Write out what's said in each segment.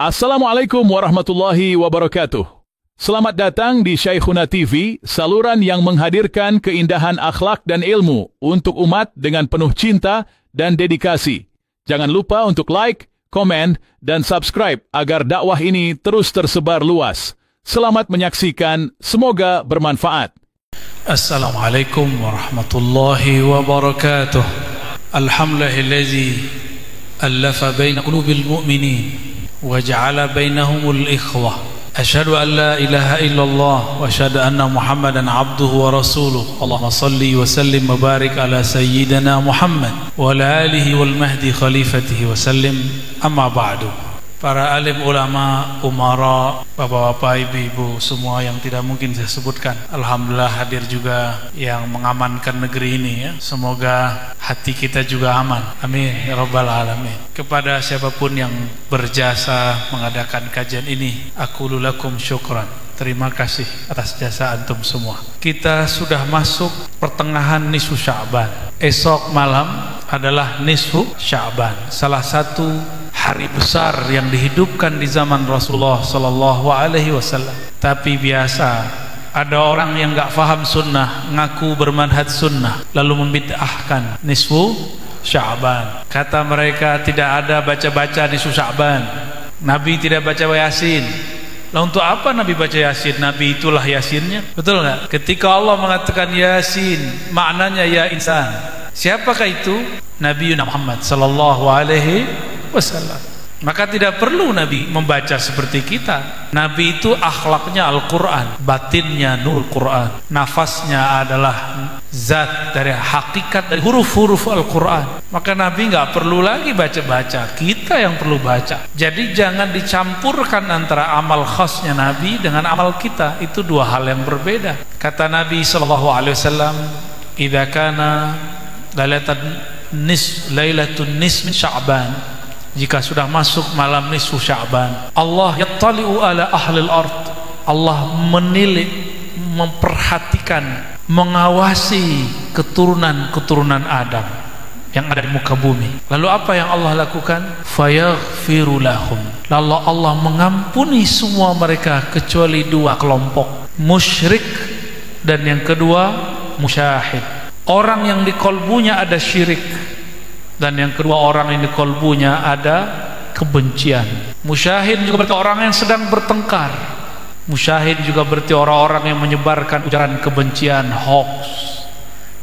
Assalamualaikum warahmatullahi wabarakatuh. Selamat datang di Syekhuna TV, saluran yang menghadirkan keindahan akhlak dan ilmu untuk umat dengan penuh cinta dan dedikasi. Jangan lupa untuk like, komen, dan subscribe agar dakwah ini terus tersebar luas. Selamat menyaksikan, semoga bermanfaat. Assalamualaikum warahmatullahi wabarakatuh. Alhamdulillazi allafa baina qulubil mu'minin وجعل بينهم الإخوة أشهد أن لا إله إلا الله وأشهد أن محمدا عبده ورسوله اللهم صل وسلم وبارك على سيدنا محمد وعلى آله والمهدي خليفته وسلم أما بعد. Para alim ulama, umara, bapak-bapak, ibu-ibu semua yang tidak mungkin saya sebutkan, alhamdulillah hadir juga yang mengamankan negeri ini ya. Semoga hati kita juga aman, amin ya rabbal alamin. Kepada siapapun yang berjasa mengadakan kajian ini, aqulu lakum syukran, terima kasih atas jasa antum semua. Kita sudah masuk pertengahan nisfu Sya'ban. Esok malam adalah nisfu Sya'ban, salah satu hari besar yang dihidupkan di zaman Rasulullah sallallahu alaihi wasallam. Tapi biasa ada orang yang enggak faham sunnah, ngaku bermanhaj sunnah, lalu membid'ahkan nisfu Sya'ban. Kata mereka tidak ada baca-baca nisfu Sya'ban. Nabi tidak baca Yasin. Lah untuk apa Nabi baca Yasin? Nabi itulah Yasinnya. Betul enggak? Ketika Allah mengatakan Yasin, maknanya ya insan. Siapakah itu? Nabi Muhammad sallallahu alaihi wasallam. Maka tidak perlu Nabi membaca seperti kita. Nabi itu akhlaknya Al-Quran, batinnya Nur Quran, nafasnya adalah zat dari hakikat dari huruf-huruf Al-Quran. Maka Nabi nggak perlu lagi baca-baca, kita yang perlu baca. Jadi jangan dicampurkan antara amal khasnya Nabi dengan amal kita. Itu dua hal yang berbeda. Kata Nabi SAW, idza kana lailatun nisfi Sya'ban, jika sudah masuk malam nisfu Sya'ban, Allah yattali'u ala ahlil ard, Allah menilik, memperhatikan, mengawasi keturunan-keturunan Adam yang ada di muka bumi. Lalu apa yang Allah lakukan? Fayaghfiru lahum, lalu Allah mengampuni semua mereka kecuali dua kelompok, musyrik dan yang kedua musyahid. Orang yang di kolbunya ada syirik, dan yang kedua orang yang di kolbunya ada kebencian. Musyahid juga berarti orang yang sedang bertengkar. Musyahid juga berarti orang-orang yang menyebarkan ujaran kebencian, hoax.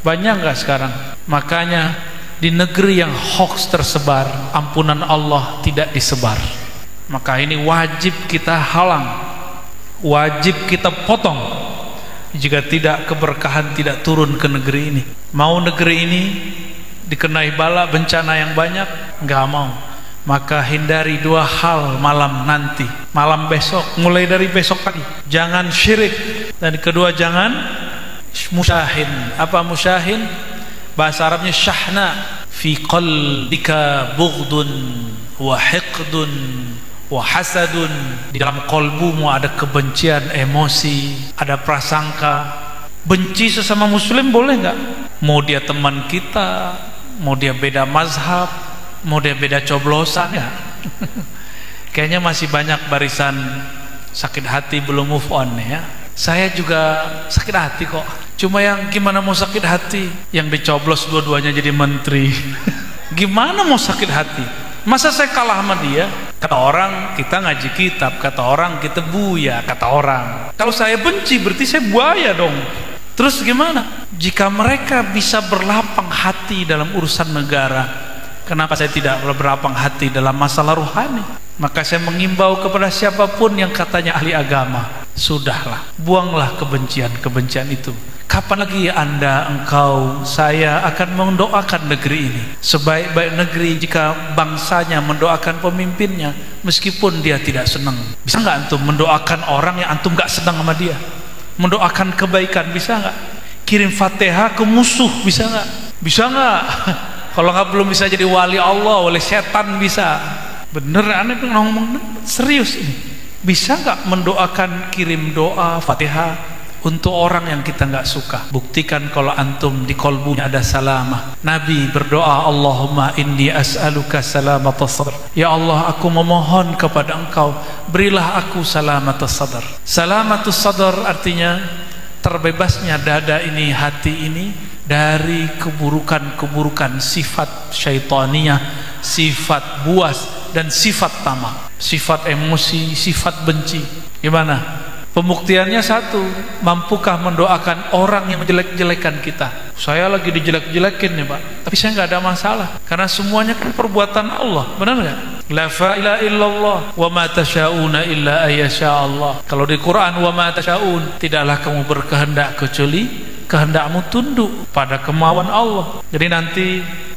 Banyak nggak sekarang? Makanya di negeri yang hoax tersebar, ampunan Allah tidak disebar. Maka ini wajib kita halang, wajib kita potong. Jika tidak, keberkahan tidak turun ke negeri ini. Mau negeri ini dikenai bala bencana yang banyak? Nggak mau. Maka hindari dua hal malam nanti, malam besok, mulai dari besok pagi. Jangan syirik, dan kedua jangan musyahin. Apa musyahin? Bahasa Arabnya syahna. Fi qalbika bughdun wa hiqdun wa hasadun. Di dalam kolbumu ada kebencian, emosi, ada prasangka. Benci sesama muslim boleh nggak? Mau dia teman kita, mau dia beda mazhab, mau dia beda coblosan ya. Kayaknya masih banyak barisan sakit hati belum move on ya. Saya juga sakit hati kok. Cuma yang gimana mau sakit hati? Yang dicoblos dua-duanya jadi menteri. Gimana mau sakit hati? Masa saya kalah sama dia? Kata orang kita ngaji kitab, kata orang kita buaya, kata orang. Kalau saya benci berarti saya buaya dong. Terus gimana? Jika mereka bisa berlapang hati dalam urusan negara, kenapa saya tidak berlapang hati dalam masalah rohani? Maka saya mengimbau kepada siapapun yang katanya ahli agama, sudahlah, buanglah kebencian-kebencian itu. Kapan lagi Anda, engkau, saya akan mendoakan negeri ini sebaik-baik negeri jika bangsanya mendoakan pemimpinnya meskipun dia tidak senang? Bisa nggak antum mendoakan orang yang antum nggak senang sama dia? Mendoakan kebaikan bisa nggak? Kirim Fatihah ke musuh bisa nggak? Bisa nggak? Kalau nggak belum bisa jadi wali Allah, oleh setan bisa. Bener, aneh tuh ngomong serius ini. Bisa nggak mendoakan, kirim doa Fatihah untuk orang yang kita nggak suka. Buktikan kalau antum di kolbunya ada salamah. Nabi berdoa, Allahumma inni as'aluka salamatas sadr. Ya Allah, aku memohon kepada Engkau, berilah aku salamatus sadr. Salamatus sadr artinya terbebasnya dada ini, hati ini dari keburukan-keburukan sifat syaitaniyah, sifat buas dan sifat tamak, sifat emosi, sifat benci. Gimana? Pembuktiannya satu, mampukah mendoakan orang yang menjelek-jelekan kita? Saya lagi dijelek-jelekin nih Pak, tapi saya nggak ada masalah, karena semuanya kan perbuatan Allah, benar nggak? La ilaha illallah wa ma tasyauna illa ayyasha Allah. Kalau di Quran wa ma tasyaun, tidaklah kamu berkehendak kecuali kehendakmu tunduk pada kemauan Allah. Jadi nanti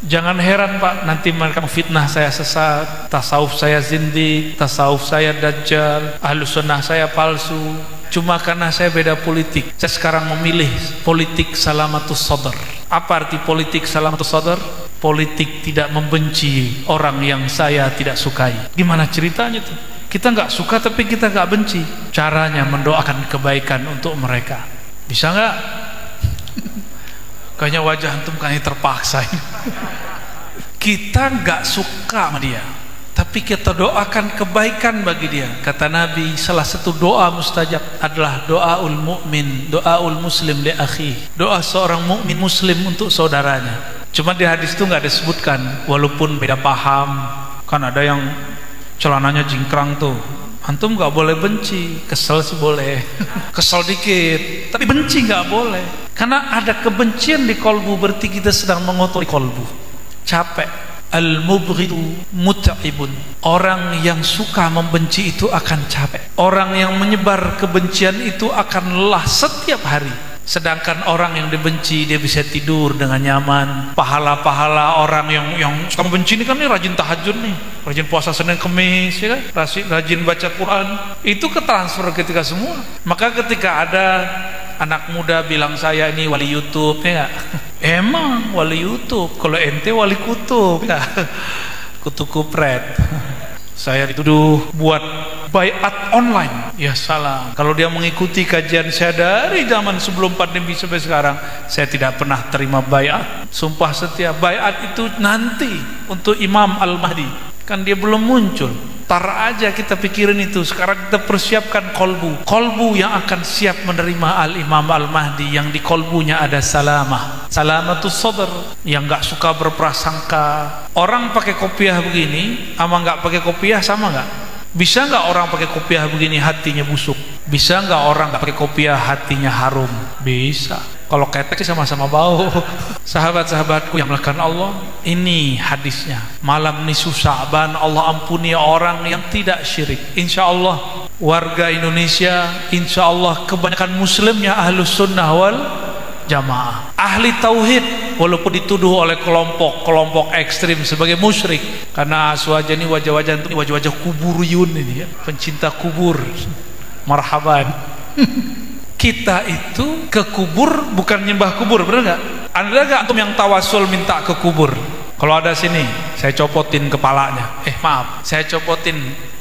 jangan heran Pak, nanti mereka fitnah saya sesat, tasawuf saya zindik, tasawuf saya dajjal, ahlus sunnah saya palsu, cuma karena saya beda politik. Saya sekarang memilih politik salamatus sadr. Apa arti politik salamatus sadr? Politik tidak membenci orang yang saya tidak sukai. Gimana ceritanya tuh? Kita nggak suka tapi kita nggak benci. Caranya mendoakan kebaikan untuk mereka. Bisa nggak? Kayaknya wajah antum kayaknya terpaksa. Kita nggak suka sama dia, tapi kita doakan kebaikan bagi dia. Kata Nabi, salah satu doa mustajab adalah doaul mukmin, doaul muslim li akhi, doa seorang mukmin muslim untuk saudaranya. Cuma di hadis itu nggak disebutkan, walaupun beda paham. Kan ada yang celananya jingkrang tuh, antum nggak boleh benci, kesel sih boleh, kesel dikit, tapi benci nggak boleh. Karena ada kebencian di kolbu, berarti kita sedang mengotori kolbu. Capek. Al-mubghidu mut'ibun. Orang yang suka membenci itu akan capek. Orang yang menyebar kebencian itu akan lelah setiap hari. Sedangkan orang yang dibenci dia bisa tidur dengan nyaman. Pahala-pahala orang yang suka membenci ini kan nih rajin tahajud nih, rajin puasa Senin Kemis, ya kan? Rajin baca Quran, itu ketransfer ketika semua. Maka ketika ada anak muda bilang saya ini wali YouTube, ya gak? Emang wali YouTube, kalau ente wali kutub, ya? Kutu kupret. Saya dituduh buat baiat online. Ya salah. Kalau dia mengikuti kajian saya dari zaman sebelum pandemi sampai sekarang, saya tidak pernah terima baiat. Sumpah setia. Baiat itu nanti untuk Imam Al-Mahdi. Kan dia belum muncul. Tar aja kita pikirin itu. Sekarang kita persiapkan kolbu. Kolbu yang akan siap menerima Al-Imam Al-Mahdi, yang di kolbunya ada salamah. Salamatus sadr, yang gak suka berprasangka. Orang pakai kopiah begini sama gak pakai kopiah sama gak? Bisa gak orang pakai kopiah begini hatinya busuk? Bisa gak orang gak pakai kopiah hatinya harum? Bisa. Kalau ketek sih sama-sama bau. Sahabat-sahabatku yang melakukan Allah, ini hadisnya. Malam nisfu Sya'ban Allah ampuni orang yang tidak syirik. Insya Allah warga Indonesia, insya Allah kebanyakan muslimnya ahlus sunnah wal jamaah, ahli tauhid, walaupun dituduh oleh kelompok ekstrim sebagai musyrik. Karena aswaja ini wajah-wajah itu wajah-wajah kuburiyun ini ya, pencinta kubur. Marhaban. Kita itu ke kubur bukan nyembah kubur, benar nggak? Ada nggak antum yang tawasul minta ke kubur? Kalau ada sini, saya copotin kepalanya. Maaf, saya copotin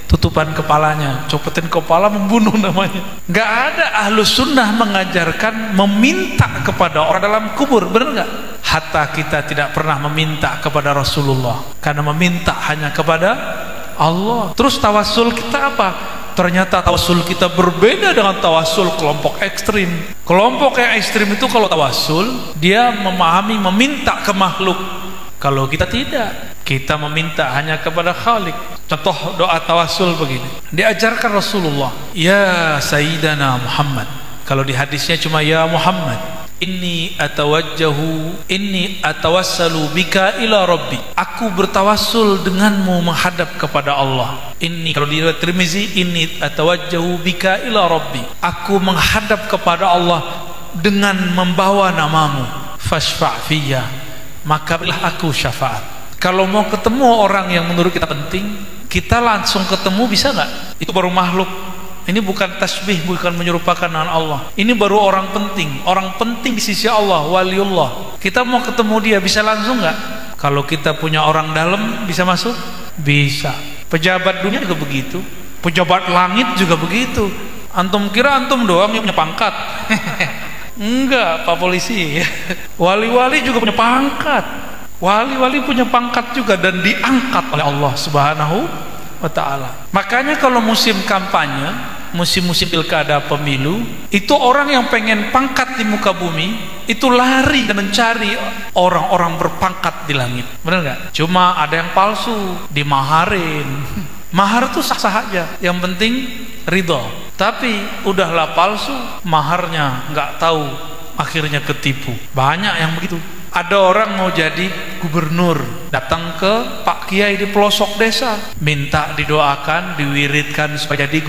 tutupan kepalanya. Copotin kepala membunuh namanya. Nggak ada ahlus sunnah mengajarkan meminta kepada orang dalam kubur, benar nggak? Hatta kita tidak pernah meminta kepada Rasulullah, karena meminta hanya kepada Allah. Terus tawasul kita apa? Ternyata tawasul kita berbeda dengan tawasul kelompok ekstrim. Kelompok yang ekstrim itu kalau tawasul dia memahami meminta ke makhluk. Kalau kita tidak, kita meminta hanya kepada Khalik. Contoh doa tawasul begini, diajarkan Rasulullah, ya Sayyidana Muhammad. Kalau di hadisnya cuma ya Muhammad, inni atawassalu bika ila rabbi. Aku bertawassul denganmu menghadap kepada Allah. Ini kalau di riwayat Tirmizi, inni atawajjahu bika ila rabbi. Aku menghadap kepada Allah dengan membawa namamu. Fashfa' fiyya, maka berilah aku syafaat. Kalau mau ketemu orang yang menurut kita penting, kita langsung ketemu, bisa nggak? Itu baru makhluk. Ini bukan tasbih, bukan menyerupakan dengan Allah. Ini baru orang penting di sisi Allah, waliullah. Kita mau ketemu dia, bisa langsung nggak? Kalau kita punya orang dalam, bisa masuk? Bisa. Pejabat dunia juga begitu, pejabat langit juga begitu. Antum kira antum doang yang punya pangkat? Enggak, Pak Polisi. Wali-wali juga punya pangkat. Wali-wali punya pangkat juga dan diangkat oleh Allah Subhanahu wa ta'ala. Makanya kalau musim kampanye, musim-musim pilkada pemilu, itu orang yang pengen pangkat di muka bumi itu lari dan mencari orang-orang berpangkat di langit. Benar nggak? Cuma ada yang palsu, dimaharin. Mahar itu sah-sah aja, yang penting ridho. Tapi udahlah palsu, maharnya nggak tahu, akhirnya ketipu. Banyak yang begitu. Ada orang mau jadi gubernur, datang ke Pak Kiai di pelosok desa, minta didoakan, diwiridkan supaya jadi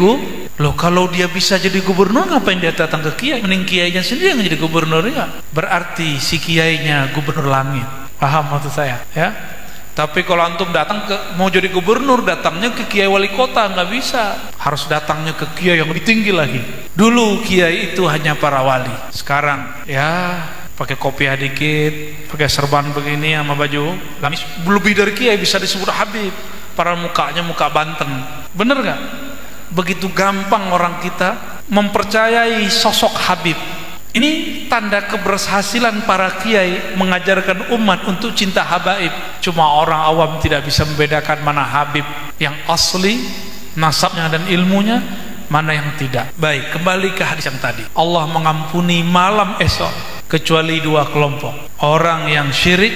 Loh, kalau dia bisa jadi gubernur, ngapain dia datang ke Kiai? Mending Kiainya sendiri yang jadi gubernur, ya? Berarti si Kiainya gubernur langit. Paham maksud saya? Ya. Tapi kalau antum datang mau jadi gubernur, datangnya ke Kiai wali kota, nggak bisa. Harus datangnya ke Kiai yang lebih tinggi lagi. Dulu Kiai itu hanya para wali. Sekarang ya pakai kopiah dikit, pakai serban begini sama baju gamis, lebih dari Kiai bisa disebut Habib. Para mukanya muka Banten. Bener nggak? Begitu gampang orang kita mempercayai sosok Habib. Ini tanda keberhasilan para kiai mengajarkan umat untuk cinta habaib. Cuma orang awam tidak bisa membedakan mana Habib yang asli nasabnya dan ilmunya, mana yang tidak. Baik, kembali ke hadis yang tadi. Allah mengampuni malam esok kecuali dua kelompok, orang yang syirik,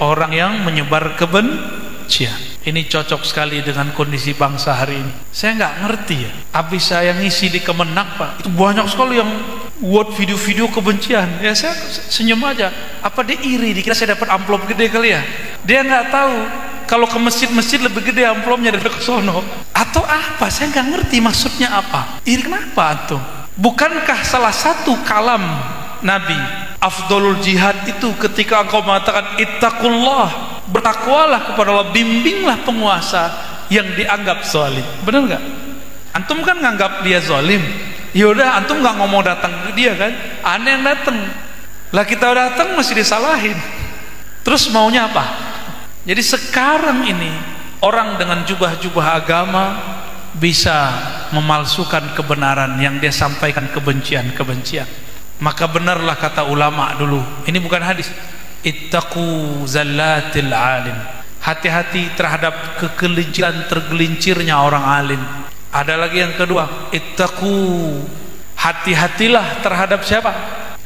orang yang menyebar kebencian. Ini cocok sekali dengan kondisi bangsa hari ini. Saya nggak ngerti ya, habis saya ngisi di Kemenak Pak, itu banyak sekali yang buat video-video kebencian. Ya saya senyum aja. Apa dia iri? Dikira saya dapat amplop gede kali ya? Dia nggak tahu kalau ke masjid-masjid lebih gede amplopnya daripada ke sono. Atau apa? Saya nggak ngerti maksudnya apa. Iri kenapa antum? Bukankah salah satu kalam Nabi, afdolul jihad itu ketika engkau mengatakan ittaqullah, bertakwalah kepada Allah, bimbinglah penguasa yang dianggap zalim. Benar nggak? Antum kan nganggap dia zalim. Yaudah, antum nggak ngomong datang ke dia kan? Aneh yang datang. Lah kita datang masih disalahin. Terus maunya apa? Jadi sekarang ini orang dengan jubah-jubah agama bisa memalsukan kebenaran yang dia sampaikan, kebencian-kebencian. Maka benarlah kata ulama dulu. Ini bukan hadis. Ittaqu zallatil alim. Hati-hati terhadap kegelinciran tergelincirnya orang alim. Ada lagi yang kedua, ittaqu, hati-hatilah terhadap siapa?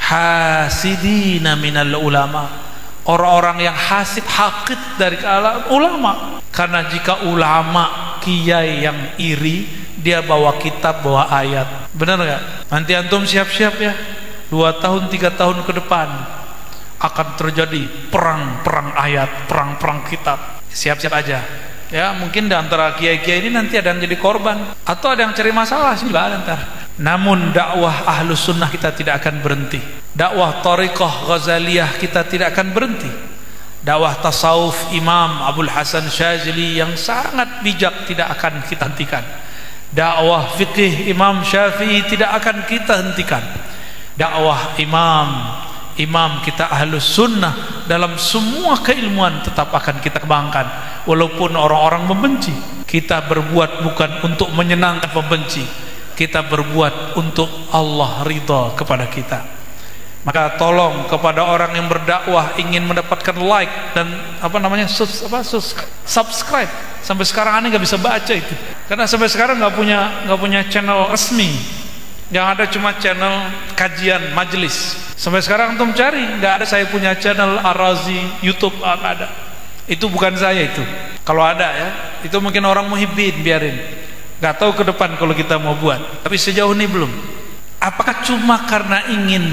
Hasidina minal ulama, orang-orang yang hasid, hakid dari ulama. Karena jika ulama, kiai yang iri, dia bawa kitab, bawa ayat. Benar nggak? Nanti antum siap-siap ya, 2 tahun 3 tahun ke depan akan terjadi perang ayat, perang kitab. Siap-siap aja. Ya, mungkin di antara kiai-kiai ini nanti ada yang jadi korban atau ada yang cari masalah sih, nggak ada ntar. Namun dakwah ahlus sunnah kita tidak akan berhenti. Dakwah Thariqah Ghazaliyah kita tidak akan berhenti. Dakwah tasawuf Imam Abdul Hasan Syazili yang sangat bijak tidak akan kita hentikan. Dakwah fikih Imam Syafi'i tidak akan kita hentikan. Dakwah imam kita ahlus sunnah dalam semua keilmuan tetap akan kita kembangkan. Walaupun orang-orang membenci, kita berbuat bukan untuk menyenangkan pembenci, kita berbuat untuk Allah ridha kepada kita. Maka tolong kepada orang yang berdakwah ingin mendapatkan like dan subscribe. Sampai sekarang aneh nggak bisa baca itu, karena sampai sekarang nggak punya channel resmi. Yang ada cuma channel kajian majelis. Sampai sekarang antum cari, nggak ada saya punya channel Ar-Razi YouTube, nggak ada. Itu bukan saya itu. Kalau ada ya, itu mungkin orang muhibbin, biarin. Nggak tahu ke depan kalau kita mau buat. Tapi sejauh ini belum. Apakah cuma karena ingin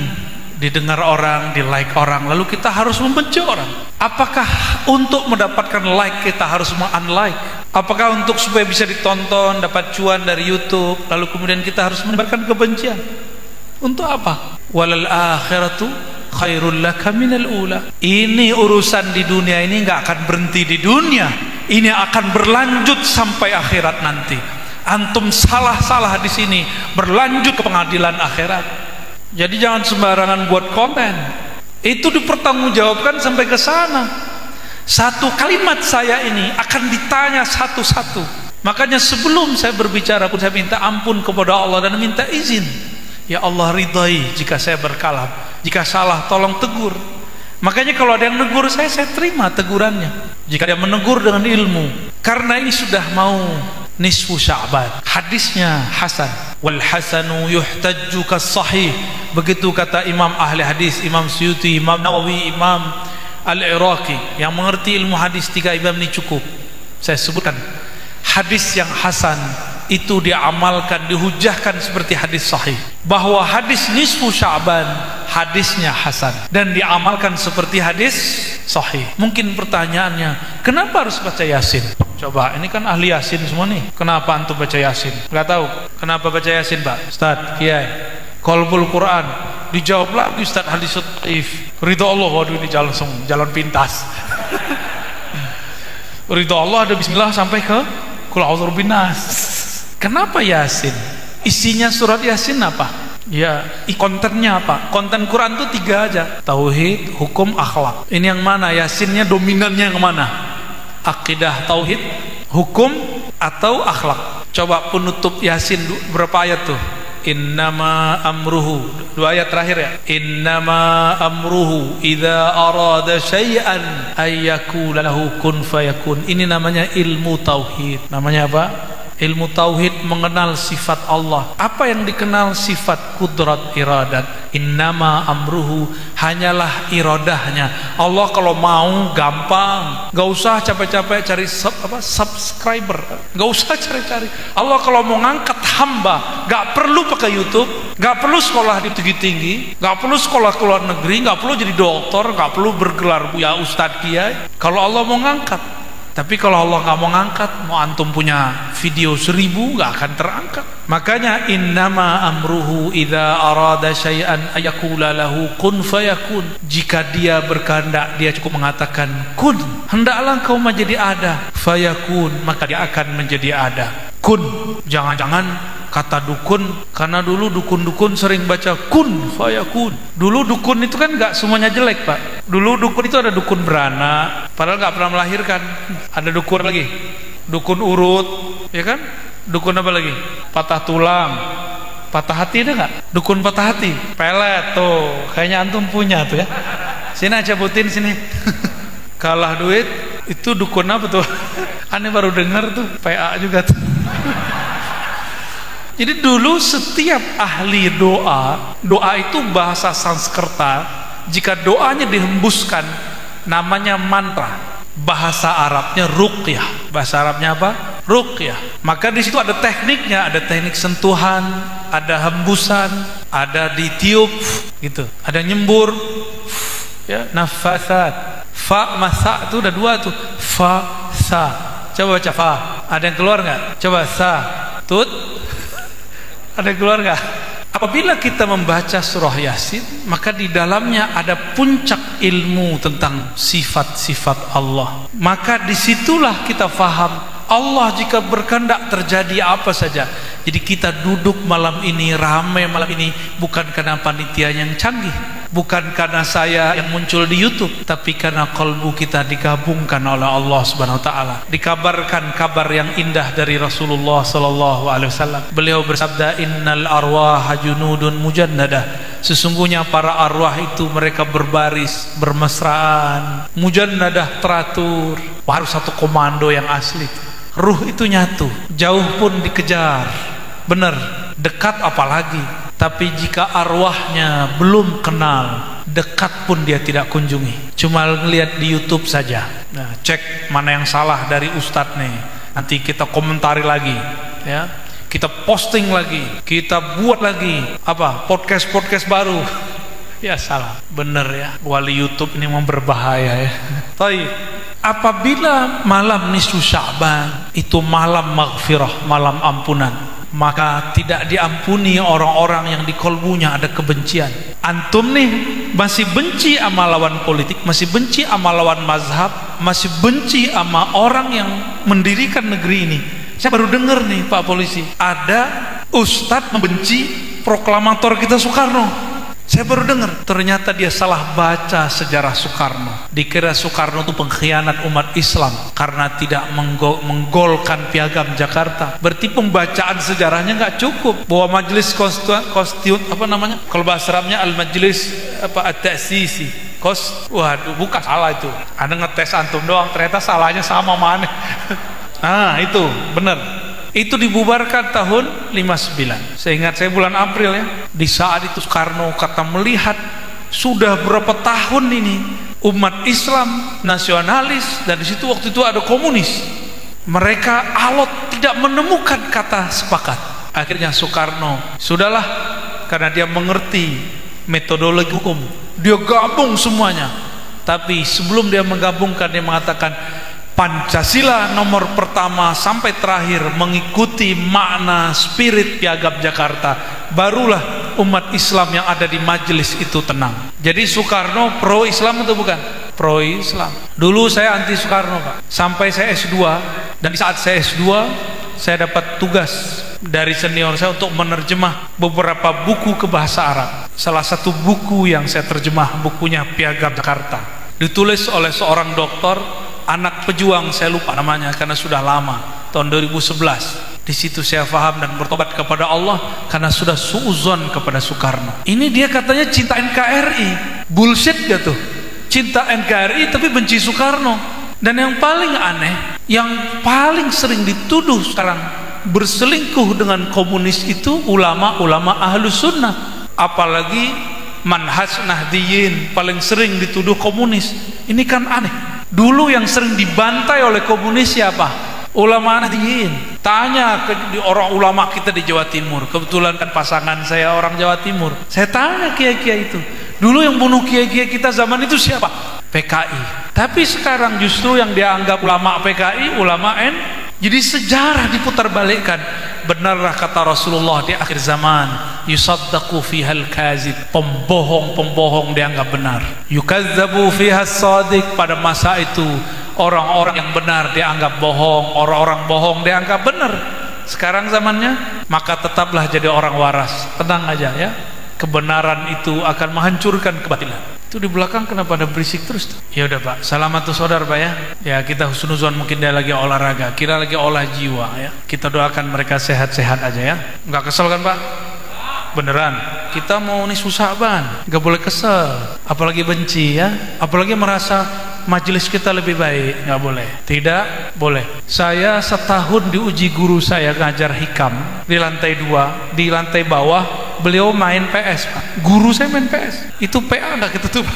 didengar orang, di like orang, lalu kita harus membenci orang? Apakah untuk mendapatkan like kita harus unlike? Apakah untuk supaya bisa ditonton, dapat cuan dari YouTube, lalu kemudian kita harus menyebarkan kebencian? Untuk apa? Walal akhiratu khairul laka minal ula. Ini urusan di dunia ini nggak akan berhenti di dunia. Ini akan berlanjut sampai akhirat nanti. Antum salah di sini, berlanjut ke pengadilan akhirat. Jadi jangan sembarangan buat konten. Itu dipertanggungjawabkan sampai ke sana. Satu kalimat saya ini akan ditanya satu-satu. Makanya sebelum saya berbicara pun saya minta ampun kepada Allah dan minta izin. Ya Allah, ridhai jika saya berkalam, jika salah tolong tegur. Makanya kalau ada yang negur saya terima tegurannya. Jika dia menegur dengan ilmu, karena ini sudah mau nisfu Sya'ban. Hadisnya hasan. Wal hasanu yuhtajju kas-sahih. Begitu kata imam ahli hadis, Imam Suyuti, Imam Nawawi, Imam Al-Iraqi. Yang mengerti ilmu hadis, 3 imam ini cukup. Saya sebutkan hadis yang hasan itu diamalkan, dihujahkan seperti hadis sahih. Bahwa hadis nisfu Sya'ban hadisnya hasan dan diamalkan seperti hadis sahih. Mungkin pertanyaannya, kenapa harus baca Yasin? Coba, ini kan ahli Yasin semua nih. Kenapa antum baca Yasin? Gak tahu. Kenapa baca Yasin, Pak? Ustaz, Kiai, Qalbul Quran. Dijawab lagi Ustaz, hadis dhaif. Ridha Allah, waduh ini jalan pintas. Ridha Allah ada bismillah sampai ke Qul a'udzu binnas. Kenapa Yasin? Isinya surat Yasin apa? Ya, kontennya apa? Konten Quran itu 3 aja. Tauhid, hukum, akhlak. Ini yang mana? Yasinnya dominannya yang mana? Akidah, tauhid, hukum, atau akhlak? Coba penutup Yasin berapa ayat tuh? Innama amruhu, 2 ayat terakhir ya. Innama amruhu idza arada syai'an ayyakula lahu kun fayakun. Ini namanya ilmu tauhid. Namanya apa? Ilmu tauhid mengenal sifat Allah. Apa yang dikenal? Sifat kudrat, iradat. Innama amruhu, hanyalah iradahnya. Allah kalau mau gampang, gak usah capek-capek cari subscriber, gak usah cari-cari. Allah kalau mau ngangkat hamba, gak perlu pakai YouTube, gak perlu sekolah di tinggi-tinggi, gak perlu sekolah ke luar negeri, gak perlu jadi dokter, gak perlu bergelar ya Ustadz Kiai. Kalau Allah mau ngangkat. Tapi kalau Allah nggak mau ngangkat, mau antum punya video 1000 nggak akan terangkat. Makanya innama amruhu idza arada syai'an ayaqula lahu kun fayakun. Jika dia berkehendak, dia cukup mengatakan kun, hendaklah kau menjadi ada, fayakun, maka dia akan menjadi ada. Kun, jangan-jangan kata dukun, karena dulu dukun-dukun sering baca kun fayakun. Dulu dukun itu kan nggak semuanya jelek, Pak. Dulu dukun itu ada dukun beranak, padahal nggak pernah melahirkan. Ada dukun lagi, dukun urut, ya kan? Dukun apa lagi? Patah tulang, patah hati, ada nggak? Dukun patah hati, pelet tuh, kayaknya antum punya tuh ya. Sini aja butin sini. Kalah duit, itu dukun apa tuh? Aneh baru dengar tuh, PA juga tuh. Jadi dulu setiap ahli doa itu bahasa Sanskerta. Jika doanya dihembuskan, namanya mantra. Bahasa Arabnya ruqyah. Bahasa Arabnya apa? Ruqyah. Maka di situ ada tekniknya, ada teknik sentuhan, ada hembusan, ada ditiup, gitu. Ada nyembur, ya, nafasat. Fa masa itu udah 2 tuh. Fa sa. Coba baca fa. Ada yang keluar nggak? Coba sa. Tut. Ada yang keluar nggak? Apabila kita membaca surah Yasin, maka di dalamnya ada puncak ilmu tentang sifat-sifat Allah. Maka disitulah kita faham Allah jika berkehendak terjadi apa saja. Jadi kita duduk malam ini, ramai malam ini, bukan karena panitia yang canggih, bukan karena saya yang muncul di YouTube, tapi karena kalbu kita digabungkan oleh Allah Subhanahu wa taala. Dikabarkan kabar yang indah dari Rasulullah sallallahu alaihi wasallam. Beliau bersabda, "Innal arwaha junudun mujannadah." Sesungguhnya para arwah itu mereka berbaris, bermesraan, mujannadah, teratur. Harus satu komando yang asli. Ruh itu nyatu, jauh pun dikejar. Benar, dekat apalagi. Tapi jika arwahnya belum kenal, dekat pun dia tidak kunjungi. Cuma ngelihat di YouTube saja. Nah, cek mana yang salah dari Ustadz nih. Nanti kita komentari lagi, ya. Kita posting lagi, kita buat lagi apa? Podcast baru. Ya salah, bener ya. Wali YouTube ini memang berbahaya ya. Tapi apabila malam nisfu Sya'ban itu malam maghfirah, malam ampunan, maka tidak diampuni orang-orang yang di kolbunya ada kebencian. Antum nih masih benci sama lawan politik, masih benci sama lawan mazhab, masih benci sama orang yang mendirikan negeri ini. Saya baru dengar nih Pak Polisi, ada ustadz membenci proklamator kita Soekarno. Saya baru dengar, ternyata dia salah baca sejarah Soekarno. Dikira Soekarno itu pengkhianat umat Islam karena tidak menggolkan Piagam Jakarta. Berarti pembacaan sejarahnya nggak cukup. Bahwa Majelis kalau bahasa Arabnya Al-Majlis At-Ta'sisi. Waduh, bukan, salah itu. Anda ngetes antum doang, ternyata salahnya sama mana. Itu benar. Itu dibubarkan tahun 59. Saya ingat, saya bulan April ya. Di saat itu Soekarno kata melihat sudah berapa tahun ini umat Islam nasionalis, dan di situ waktu itu ada komunis. Mereka alot tidak menemukan kata sepakat. Akhirnya Soekarno, sudahlah, karena dia mengerti metodologi hukum, dia gabung semuanya. Tapi sebelum dia menggabungkan, dia mengatakan Pancasila nomor pertama sampai terakhir mengikuti makna spirit Piagam Jakarta. Barulah umat Islam yang ada di majelis itu tenang. Jadi Soekarno pro Islam atau bukan? Pro Islam. Dulu saya anti Soekarno, Pak. Sampai saya S2, dan di saat saya S2 saya dapat tugas dari senior saya untuk menerjemah beberapa buku ke bahasa Arab. Salah satu buku yang saya terjemah, bukunya Piagam Jakarta, ditulis oleh seorang doktor, anak pejuang, saya lupa namanya karena sudah lama, tahun 2011. Di situ saya faham dan bertobat kepada Allah karena sudah suuzon kepada Soekarno. Ini dia katanya cinta NKRI. Bullshit gak tuh? Cinta NKRI tapi benci Soekarno. Dan yang paling aneh, yang paling sering dituduh sekarang berselingkuh dengan komunis itu ulama-ulama Ahlus Sunnah. Apalagi manhaj Nahdiyin paling sering dituduh komunis. Ini kan aneh. Dulu yang sering dibantai oleh komunis siapa? Ulama Nahdiyin. Tanya ke orang ulama kita di Jawa Timur. Kebetulan kan pasangan saya orang Jawa Timur. Saya tanya kiai-kiai itu, dulu yang bunuh kiai-kiai kita zaman itu siapa? PKI. Tapi sekarang justru yang dianggap ulama PKI, ulama N. Jadi sejarah diputarbalikkan. Benarlah kata Rasulullah di akhir zaman, yusaddaqu fihal kazib, pembohong-pembohong dianggap benar. Yukazzabu fihas shadiq, pada masa itu orang-orang yang benar dianggap bohong, orang-orang bohong dianggap benar. Sekarang zamannya, maka tetaplah jadi orang waras. Tenang aja ya. Kebenaran itu akan menghancurkan kebatilan. Itu di belakang kenapa ada berisik terus tuh? Ya udah Pak, salamat tuh saudara Pak ya. Ya kita husnuzon, mungkin dia lagi olahraga, kira lagi olah jiwa ya. Kita doakan mereka sehat-sehat aja ya. Enggak kesel kan Pak? Beneran. Kita mau nih susah ban, enggak boleh kesel, apalagi benci ya, apalagi merasa majelis kita lebih baik, nggak boleh. Tidak boleh. Saya setahun diuji guru saya ngajar hikam di lantai 2, di lantai bawah beliau main PS Pak. Guru saya main PS, itu PA nggak ketutup.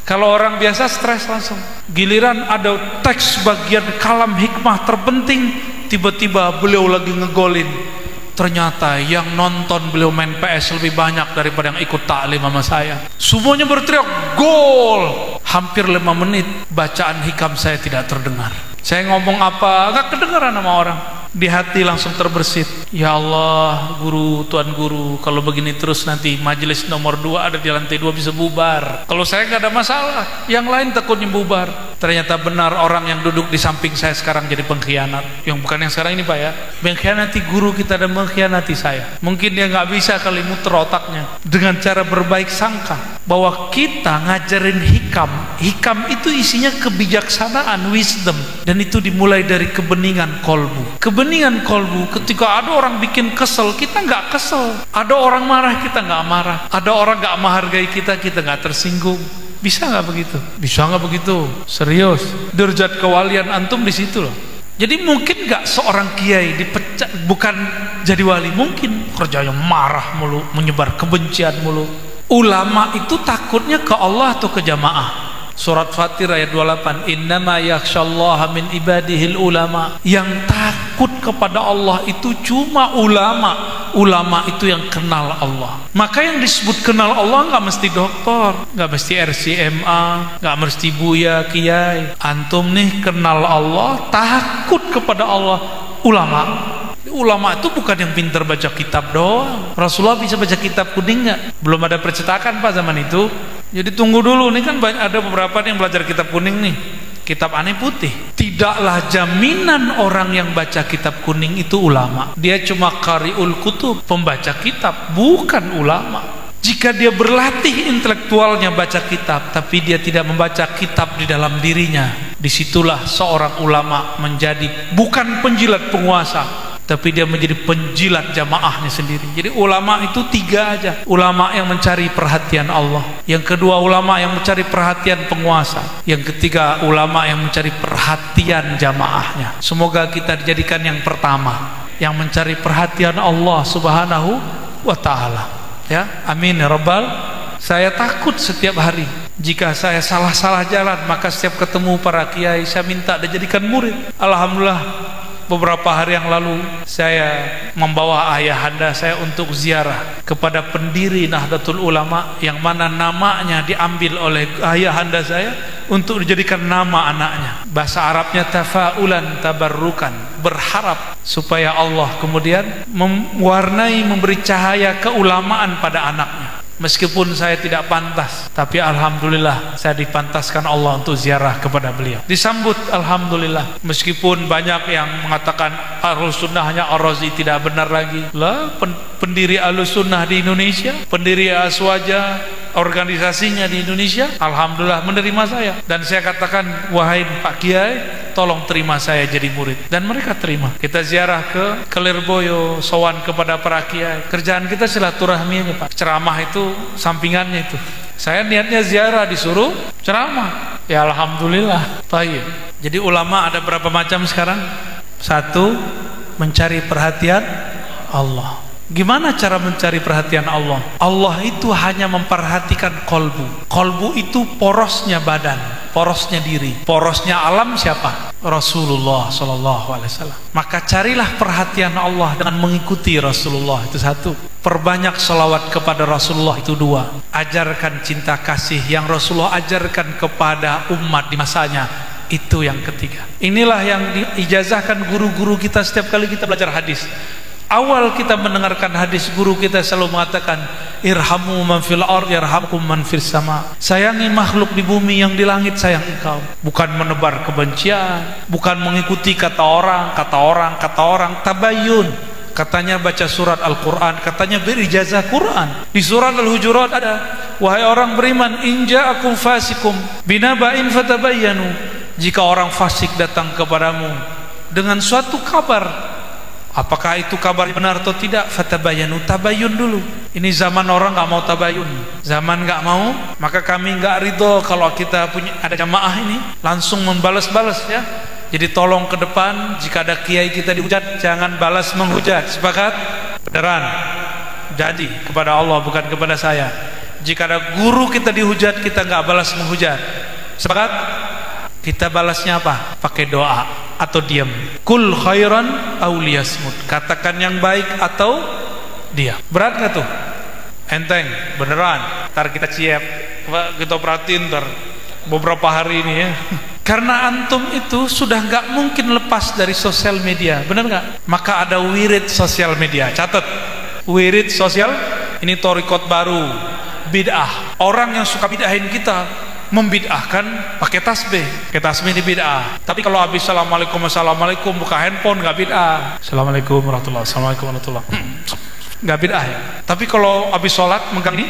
Kalau orang biasa stres langsung. Giliran ada teks bagian kalam hikmah terpenting, tiba-tiba beliau lagi ngegolin. Ternyata yang nonton beliau main PS lebih banyak daripada yang ikut taklim sama saya. Semuanya berteriak gol. Hampir 5 menit bacaan hikam saya tidak terdengar. Saya ngomong apa gak kedengaran sama orang. Di hati langsung terbersit, ya Allah guru, tuan guru, kalau begini terus nanti majelis nomor 2 ada di lantai 2 bisa bubar. Kalau saya gak ada masalah, yang lain takutnya bubar. Ternyata benar orang yang duduk di samping saya sekarang jadi pengkhianat. Yang bukan yang sekarang ini Pak ya, mengkhianati guru kita dan mengkhianati saya. Mungkin dia gak bisa kali muter otaknya dengan cara berbaik sangka bahwa kita ngajarin hikam. Hikam itu isinya kebijaksanaan, wisdom, dan itu dimulai dari kebeningan kolbu. Kebeningan kolbu, ketika ada orang bikin kesel, kita nggak kesel. Ada orang marah, kita nggak marah. Ada orang nggak menghargai kita, kita nggak tersinggung. Bisa nggak begitu? Bisa nggak begitu? Serius. Derajat kewalian antum di situ loh. Jadi mungkin nggak seorang kiai dipecat bukan jadi wali, mungkin kerjanya marah mulu, menyebar kebencian mulu. Ulama itu takutnya ke Allah atau ke jamaah? Surat Fatir ayat 28, innama yakhsyallaha min ibadihil ulama. Yang takut kepada Allah itu cuma ulama. Ulama itu yang kenal Allah. Maka yang disebut kenal Allah nggak mesti dokter, nggak mesti RCMA, nggak mesti buya kiai. Antum nih kenal Allah, takut kepada Allah, ulama. Ulama itu bukan yang pintar baca kitab doang. Rasulullah bisa baca kitab kuning nggak? Belum ada percetakan Pak zaman itu. Jadi tunggu dulu, ini kan banyak, ada beberapa yang belajar kitab kuning nih, kitab aneh putih. Tidaklah jaminan orang yang baca kitab kuning itu ulama. Dia cuma qari'ul kutub, pembaca kitab, bukan ulama. Jika Jika dia berlatih intelektualnya baca kitab, tapi dia tidak membaca kitab di dalam dirinya, disitulah seorang ulama menjadi bukan penjilat penguasa, tapi dia menjadi penjilat jamaahnya sendiri. Jadi ulama itu tiga aja. Ulama yang mencari perhatian Allah, yang kedua ulama yang mencari perhatian penguasa, yang ketiga ulama yang mencari perhatian jamaahnya. Semoga kita dijadikan yang pertama, yang mencari perhatian Allah Subhanahu wa ta'ala. Ya, amin ya rabbal. Saya takut setiap hari jika saya salah jalan, maka setiap ketemu para kiai saya minta dijadikan murid. Alhamdulillah, beberapa hari yang lalu saya membawa ayahanda saya untuk ziarah kepada pendiri Nahdlatul Ulama, yang mana namanya diambil oleh ayahanda saya untuk dijadikan nama anaknya. Bahasa Arabnya tafaulan tabarrukan, berharap supaya Allah kemudian mewarnai, memberi cahaya keulamaan pada anaknya. Meskipun saya tidak pantas, tapi alhamdulillah saya dipantaskan Allah untuk ziarah kepada beliau. Disambut alhamdulillah. Meskipun banyak yang mengatakan Ahlus Sunnah hanya Ar-Razi, tidak benar lagi. Lah, pendiri Ahlus Sunnah di Indonesia, pendiri Aswaja, organisasinya di Indonesia, alhamdulillah menerima saya. Dan saya katakan, wahai Pak Kiai, tolong terima saya jadi murid. Dan mereka terima. Kita ziarah ke Lirboyo, sowan kepada para kiai. Kerjaan kita silaturahmi aja Pak. Ceramah itu sampingannya itu. Saya niatnya ziarah, disuruh ceramah. Ya alhamdulillah. Baik. Jadi ulama ada berapa macam sekarang? Satu, mencari perhatian Allah. Gimana cara mencari perhatian Allah? Allah itu hanya memperhatikan kolbu. Kolbu itu porosnya badan, porosnya diri, porosnya alam siapa? Rasulullah SAW. Maka carilah perhatian Allah dengan mengikuti Rasulullah, itu satu. Perbanyak selawat kepada Rasulullah, itu dua. Ajarkan cinta kasih yang Rasulullah ajarkan kepada umat di masanya, itu yang ketiga. Inilah yang diijazahkan guru-guru kita setiap kali kita belajar hadis. Awal kita mendengarkan hadis, guru kita selalu mengatakan, irhamu man fil ard yarhamkum man fis sama. Sayangi makhluk di bumi, yang di langit sayang engkau. Bukan menebar kebencian, bukan mengikuti kata orang, tabayun. Katanya baca surat Al-Quran, katanya berijazah Quran. Di surat Al-Hujurat ada, wahai orang beriman, in ja'akum fasikum binaba'in fatabayyanu. Jika orang fasik datang kepadamu dengan suatu kabar, apakah itu kabar benar atau tidak, fatabayanu, tabayun dulu. Ini zaman orang nggak mau tabayun, zaman nggak mau, maka kami nggak ridho kalau kita punya ada jamaah ini langsung membalas-balas ya. Jadi tolong ke depan jika ada kiai kita dihujat, jangan balas menghujat. Sepakat? Beneran? Jadi kepada Allah, bukan kepada saya. Jika ada guru kita dihujat, kita nggak balas menghujat. Sepakat? Kita balasnya apa? Pakai doa atau diam. Kul khairan aw liyasmut. Katakan yang baik atau diam. Berat nggak tuh? Enteng, beneran. Ntar kita ciep, kita perhatiin ntar beberapa hari ini ya. Karena antum itu sudah nggak mungkin lepas dari sosial media, bener nggak? Maka ada wirid sosial media. Catat, wirid sosial ini torikot baru, bid'ah. Orang yang suka bid'ahin kita membid'ahkan pakai tasbih. Pakai tasbih di bid'ah. Tapi kalau habis assalamualaikum buka handphone nggak bid'ah. Assalamualaikum warahmatullahi wabarakatuh. Nggak bid'ah ya. Tapi kalau habis sholat megang ini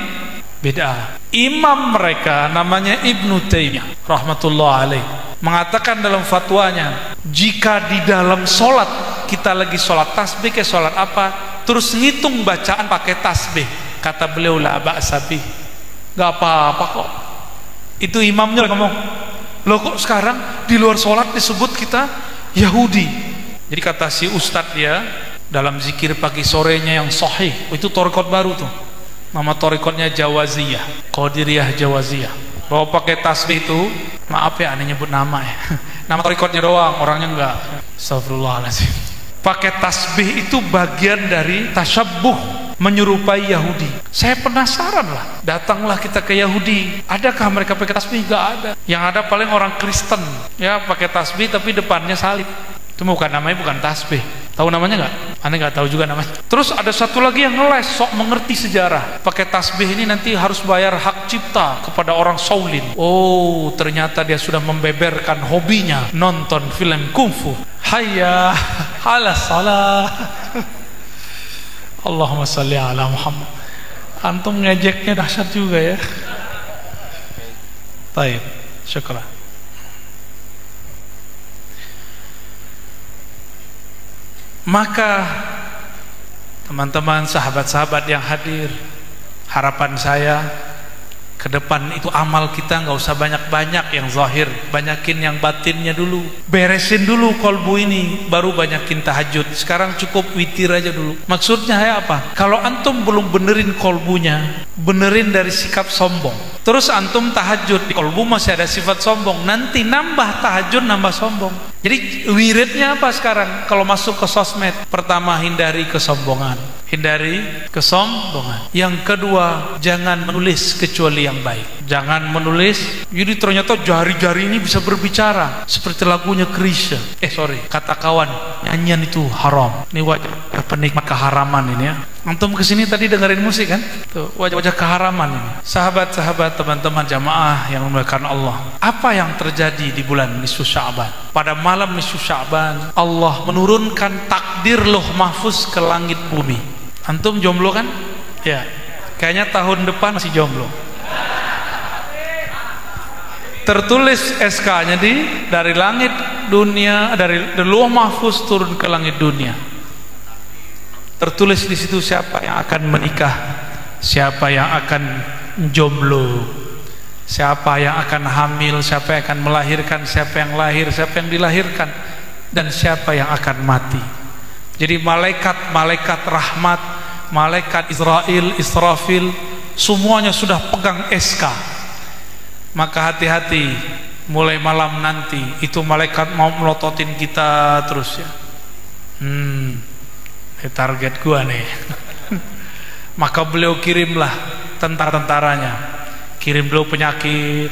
bid'ah. Imam mereka namanya Ibnu Taimiyah rahmatullah alaih mengatakan dalam fatwanya, jika di dalam sholat kita lagi sholat tasbih ke sholat apa, terus ngitung bacaan pakai tasbih, kata beliau la ba'sa bih, nggak apa-apa kok. Itu imamnya ngomong. Loh kok sekarang di luar sholat disebut kita Yahudi? Jadi kata si ustadz dia dalam zikir pagi sorenya yang sahih, itu torikot baru tuh, nama torikotnya Jawaziyah, Qadiriyah Jawaziyah. Bahwa pakai tasbih itu, maaf ya aneh nyebut nama ya, nama torikotnya doang, orangnya enggak. Astagfirullahaladzim. Pakai tasbih itu bagian dari tasyabbuh, menyerupai Yahudi. Saya penasaran lah, datanglah kita ke Yahudi, adakah mereka pakai tasbih? Gak ada. Yang ada paling orang Kristen ya, pakai tasbih tapi depannya salib. Itu bukan, namanya bukan tasbih. Tahu namanya nggak? Aneh nggak tahu juga namanya. Terus ada satu lagi yang ngeles, sok mengerti sejarah. Pakai tasbih ini nanti harus bayar hak cipta kepada orang Shaolin. Oh, ternyata dia sudah membeberkan hobinya nonton film kungfu. Hayya ala salah. Allahumma salli ala Muhammad. Antum ngejeknya dahsyat juga ya. Baik, syukur. Maka teman-teman, sahabat-sahabat yang hadir, harapan saya ke depan itu amal kita nggak usah banyak-banyak yang zahir, banyakin yang batinnya dulu. Beresin dulu kolbu ini, baru banyakin tahajud. Sekarang cukup witir aja dulu. Maksudnya ya apa? Kalau antum belum benerin kolbunya, benerin dari sikap sombong, terus antum tahajud, di kolbu masih ada sifat sombong, nanti nambah tahajud nambah sombong. Jadi wiridnya apa sekarang? Kalau masuk ke sosmed, pertama hindari kesombongan, hindari kesombongan. Yang kedua, jangan menulis kecuali yang baik. Jangan menulis, jadi ternyata jari-jari ini bisa berbicara seperti lagunya Krisya. Kata kawan, nyanyian itu haram. Ini wajah penikmat keharaman ini ya. Antum kesini tadi dengerin musik kan? Tuh, wajah-wajah keharaman ini. Sahabat-sahabat, teman-teman jamaah yang dimuliakan Allah, apa yang terjadi di bulan nisfu Sya'ban? Pada malam nisfu Sya'ban, Allah menurunkan takdir Lauh Mahfuz ke langit bumi. Antum jomblo kan? Ya. Kayaknya tahun depan masih jomblo. Tertulis SK-nya dari langit dunia, dari Lauh Mahfuz turun ke langit dunia. Tertulis di situ siapa yang akan menikah, siapa yang akan jomblo, siapa yang akan hamil, siapa yang akan melahirkan, siapa yang lahir, siapa yang dilahirkan, dan siapa yang akan mati. Jadi malaikat rahmat, malaikat Israel, Israfil, semuanya sudah pegang SK. Maka hati-hati, mulai malam nanti itu malaikat mau melototin kita terus ya. Target gua nih. Maka beliau kirimlah tentara-tentaranya, kirim dulu penyakit,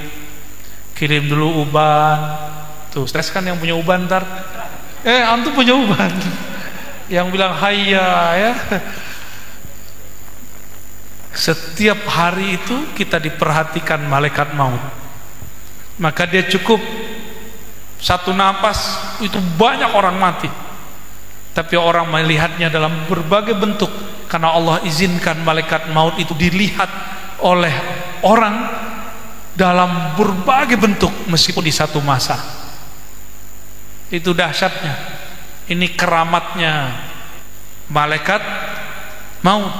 kirim dulu uban. Tuh stres kan yang punya uban ntar. Antum punya uban yang bilang hayya ya. Setiap hari itu kita diperhatikan malaikat maut. Maka dia cukup satu napas itu banyak orang mati. Tapi orang melihatnya dalam berbagai bentuk, karena Allah izinkan malaikat maut itu dilihat oleh orang dalam berbagai bentuk meskipun di satu masa. Itu dahsyatnya. Ini keramatnya malaikat maut,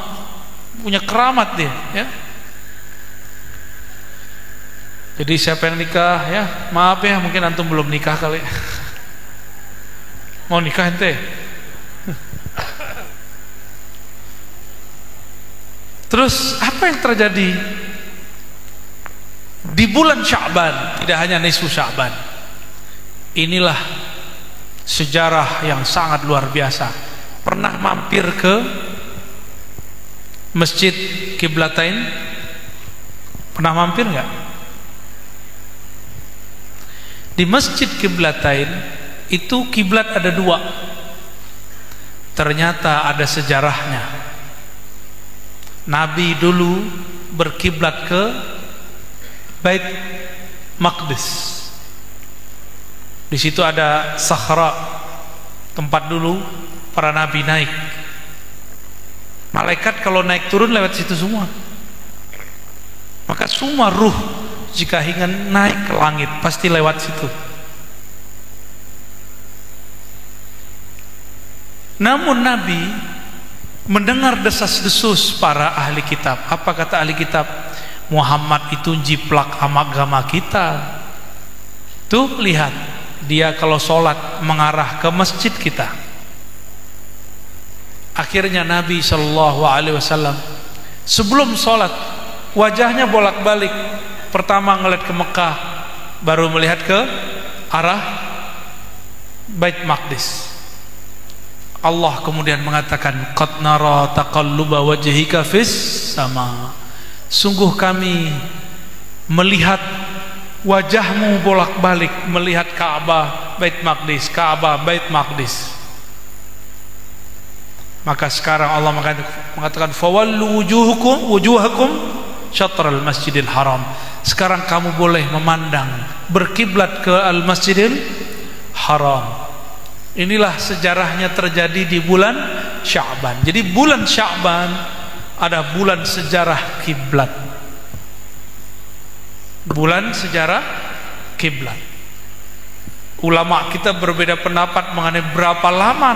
punya keramat dia ya. Jadi siapa yang nikah ya, maaf ya, mungkin antum belum nikah kali. Mau nikah ente? Terus apa yang terjadi di bulan Sya'ban? Tidak hanya nisfu Sya'ban, inilah sejarah yang sangat luar biasa. Pernah mampir ke Masjid Qiblatain? Pernah mampir nggak? Di Masjid Qiblatain itu kiblat ada dua. Ternyata ada sejarahnya. Nabi dulu berkiblat ke Bait Maqdis. Di situ ada Sakhra, tempat dulu para nabi naik. Malaikat kalau naik turun lewat situ semua. Maka semua ruh jika ingin naik ke langit pasti lewat situ. Namun Nabi mendengar desas-desus para ahli kitab. Apa kata ahli kitab? Muhammad itu jiplak agama kita. Tuh lihat, dia kalau sholat mengarah ke masjid kita. Akhirnya Nabi SAW sebelum sholat wajahnya bolak-balik. Pertama ngeliat ke Mekah, baru melihat ke arah Bait Maqdis. Allah kemudian mengatakan, qad nara taqalluba wajhika fis sama. Sungguh kami melihat wajahmu bolak-balik melihat Ka'bah, Bait Maqdis, Ka'bah, Bait Maqdis. Maka sekarang Allah mengatakan, fawallu wujuhakum syatral masjidil haram. Sekarang kamu boleh memandang berkiblat ke al-masjidil haram. Inilah sejarahnya terjadi di bulan Sya'ban. Jadi bulan Sya'ban ada bulan sejarah kiblat. Bulan sejarah kiblat. Ulama kita berbeda pendapat mengenai berapa lama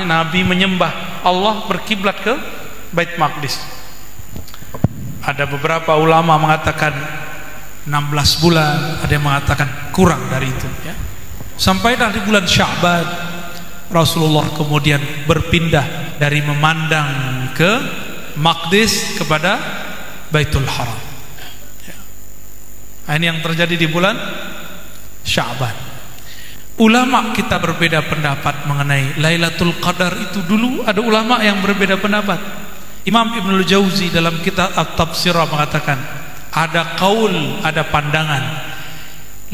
Nabi menyembah Allah berkiblat ke Bait Maqdis. Ada beberapa ulama mengatakan 16 bulan, ada yang mengatakan kurang dari itu ya. Sampai di bulan Sya'ban Rasulullah kemudian berpindah dari memandang ke Maqdis kepada Baitul Haram ya. Ini yang terjadi di bulan Sya'ban. Ulama kita berbeda pendapat mengenai Lailatul Qadar itu. Dulu ada ulama yang berbeda pendapat. Imam Ibnul Jauzi dalam kitab At-Tafsirah mengatakan ada qaul, ada pandangan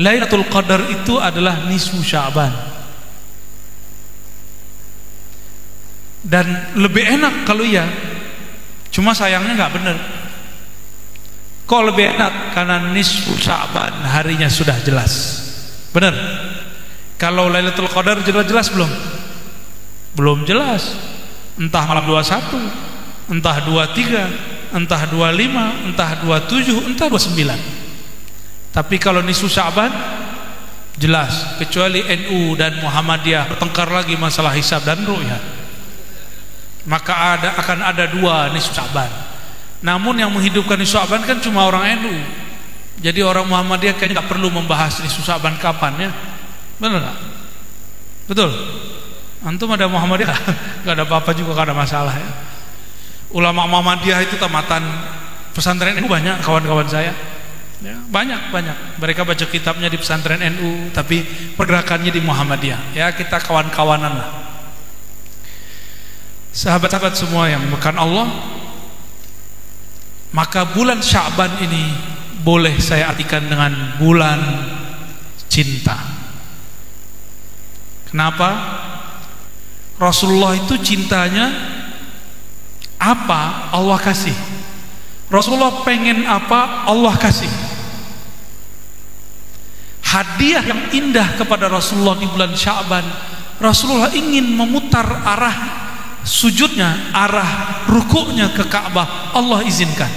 Lailatul Qadar itu adalah nisfu Sya'ban. Dan lebih enak kalau ya, cuma sayangnya nggak benar. Kok lebih enak? Karena nisfu Sya'ban harinya sudah jelas. Benar? Kalau Lailatul Qadar jelas-jelas belum? Belum jelas. Entah malam 21, entah 23, entah 25, entah 27, entah 29. Tapi kalau nisfu Sya'ban jelas, kecuali NU dan Muhammadiyah bertengkar lagi masalah hisab dan ru'yah. Maka akan ada dua nisfu Sya'ban. Namun yang menghidupkan nisfu Sya'ban kan cuma orang NU. Jadi orang Muhammadiyah kayaknya nggak perlu membahas nisfu Sya'ban kapan ya. Benar nggak? Betul? Antum ada Muhammadiyah nggak ada apa-apa juga, nggak ada masalah ya. Ulama Muhammadiyah itu tamatan pesantren NU banyak, kawan-kawan saya ya, banyak mereka baca kitabnya di pesantren NU tapi pergerakannya di Muhammadiyah ya. Kita kawan-kawanan lah. Sahabat-sahabat semua yang bukan Allah, maka bulan Sya'ban ini boleh saya artikan dengan bulan cinta. Kenapa? Rasulullah itu cintanya apa Allah kasih. Rasulullah pengen apa Allah kasih. Hadiah yang indah kepada Rasulullah di bulan Sya'ban. Rasulullah ingin memutar arah sujudnya, arah rukuknya ke Ka'bah. Allah izinkan.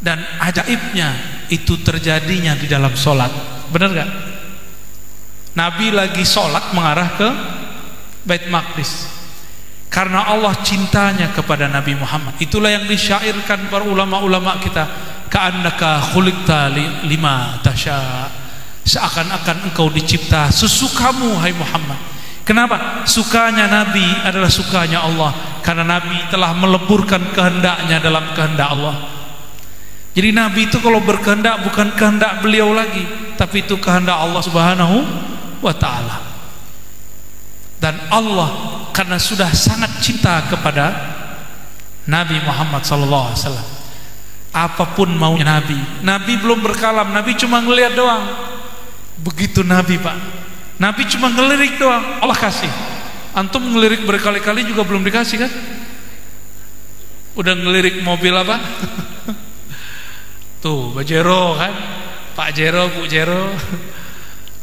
Dan ajaibnya itu terjadinya di dalam sholat. Benar gak? Nabi lagi sholat mengarah ke Bait Maqdis. Karena Allah cintanya kepada Nabi Muhammad. Itulah yang disyairkan para ulama-ulama kita. Ka'annaka khuliqta lima tasya. Seakan-akan engkau dicipta sesukamu hai Muhammad. Kenapa? Sukanya Nabi adalah sukanya Allah. Karena Nabi telah meleburkan kehendaknya dalam kehendak Allah. Jadi Nabi itu kalau berkehendak bukan kehendak beliau lagi, tapi itu kehendak Allah Subhanahu wa ta'ala. Dan Allah karena sudah sangat cinta kepada Nabi Muhammad SAW, apapun maunya Nabi. Nabi belum berkalam, Nabi cuma ngelihat doang. Begitu Nabi Pak, Nabi cuma ngelirik doang, Allah kasih. Antum ngelirik berkali-kali juga belum dikasih kan? Udah ngelirik mobil apa? Tuh Pak Jero kan, Pak Jero, Bu Jero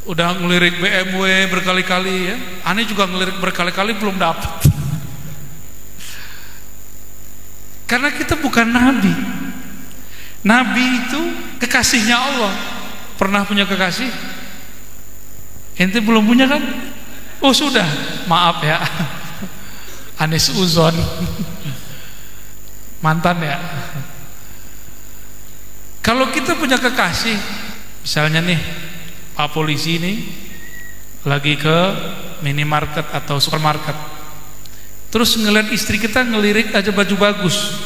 udah ngelirik BMW berkali-kali ya. Aneh juga ngelirik berkali-kali belum dapat. Karena kita bukan Nabi. Nabi itu kekasihnya Allah. Pernah punya kekasih? Ente belum punya kan? Oh sudah, maaf ya. Anis Uzon mantan ya. Kalau kita punya kekasih, misalnya nih Pak polisi ini lagi ke minimarket atau supermarket, terus ngeliat istri kita ngelirik aja baju bagus.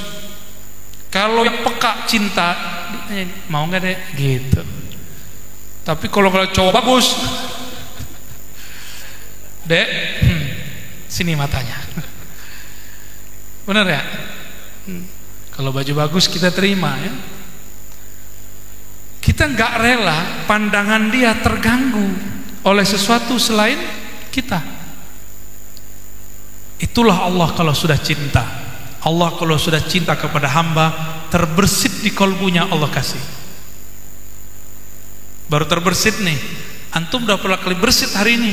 Kalau yang peka cinta, mau nggak deh gitu. Tapi kalau cowok bagus, dek, sini matanya. Bener ya? Kalau baju bagus kita terima ya. Kita nggak rela pandangan dia terganggu oleh sesuatu selain kita. Itulah Allah kalau sudah cinta. Allah kalau sudah cinta kepada hamba, terbersit di kolbunya Allah kasih. Baru terbersit nih. Antum udah pernah kali bersit hari ini,